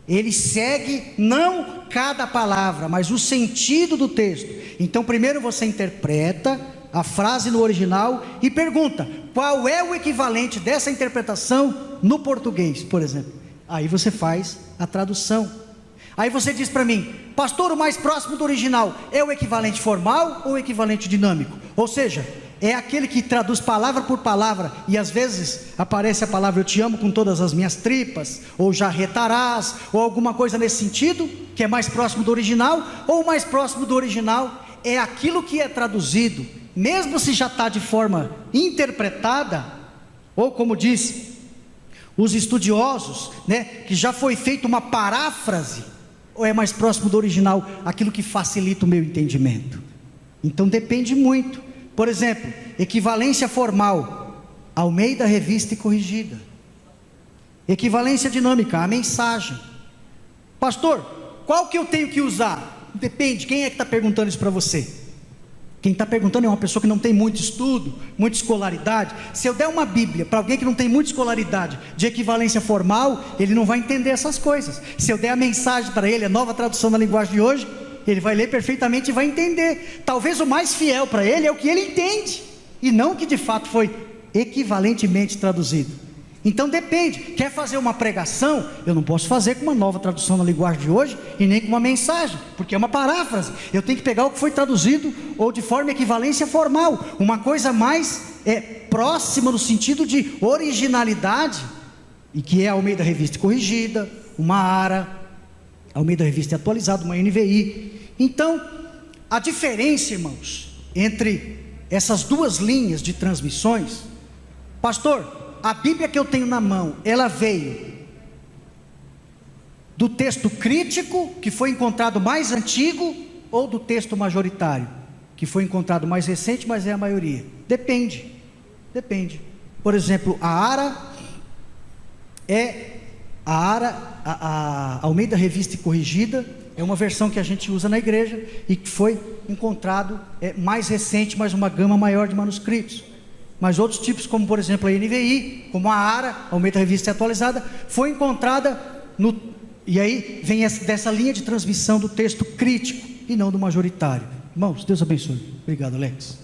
Ele segue não cada palavra, mas o sentido do texto. Então primeiro você interpreta a frase no original e pergunta: qual é o equivalente dessa interpretação no português, por exemplo? Aí você faz a tradução. Aí você diz para mim: pastor, o mais próximo do original é o equivalente formal ou o equivalente dinâmico? Ou seja, é aquele que traduz palavra por palavra, e às vezes aparece a palavra eu te amo com todas as minhas tripas, ou jarretarás, ou alguma coisa nesse sentido, que é mais próximo do original. Ou mais próximo do original é aquilo que é traduzido, mesmo se já está de forma interpretada, ou como diz os estudiosos, que já foi feita uma paráfrase, ou é mais próximo do original, aquilo que facilita o meu entendimento. Então depende muito. Por exemplo, equivalência formal, Almeida Revista e Corrigida. Equivalência dinâmica, a mensagem. Pastor, qual que eu tenho que usar? Depende, quem é que está perguntando isso para você? Quem está perguntando é uma pessoa que não tem muito estudo, muita escolaridade. Se eu der uma Bíblia para alguém que não tem muita escolaridade, de equivalência formal, ele não vai entender essas coisas. Se eu der a mensagem para ele, a nova tradução da linguagem de hoje, ele vai ler perfeitamente e vai entender. Talvez o mais fiel para ele é o que ele entende, e não o que de fato foi equivalentemente traduzido. Então depende, quer fazer uma pregação, eu não posso fazer com uma nova tradução na linguagem de hoje, e nem com uma mensagem, porque é uma paráfrase, eu tenho que pegar o que foi traduzido, ou de forma equivalência formal, uma coisa mais próxima no sentido de originalidade, e que é a Almeida Revista Corrigida, uma ARA, Almeida Revista Atualizada, uma NVI. Então, a diferença, irmãos, entre essas duas linhas de transmissões, pastor, a Bíblia que eu tenho na mão, ela veio do texto crítico, que foi encontrado mais antigo, ou do texto majoritário, que foi encontrado mais recente, mas é a maioria? Depende. Por exemplo, a Almeida Revista Corrigida, é uma versão que a gente usa na igreja, e que foi encontrado mais recente, mas uma gama maior de manuscritos. Mas outros tipos, como por exemplo a NVI, como a ARA, a Almeida Revista Atualizada, foi encontrada e aí vem dessa linha de transmissão do texto crítico, e não do majoritário. Irmãos, Deus abençoe. Obrigado, Alex.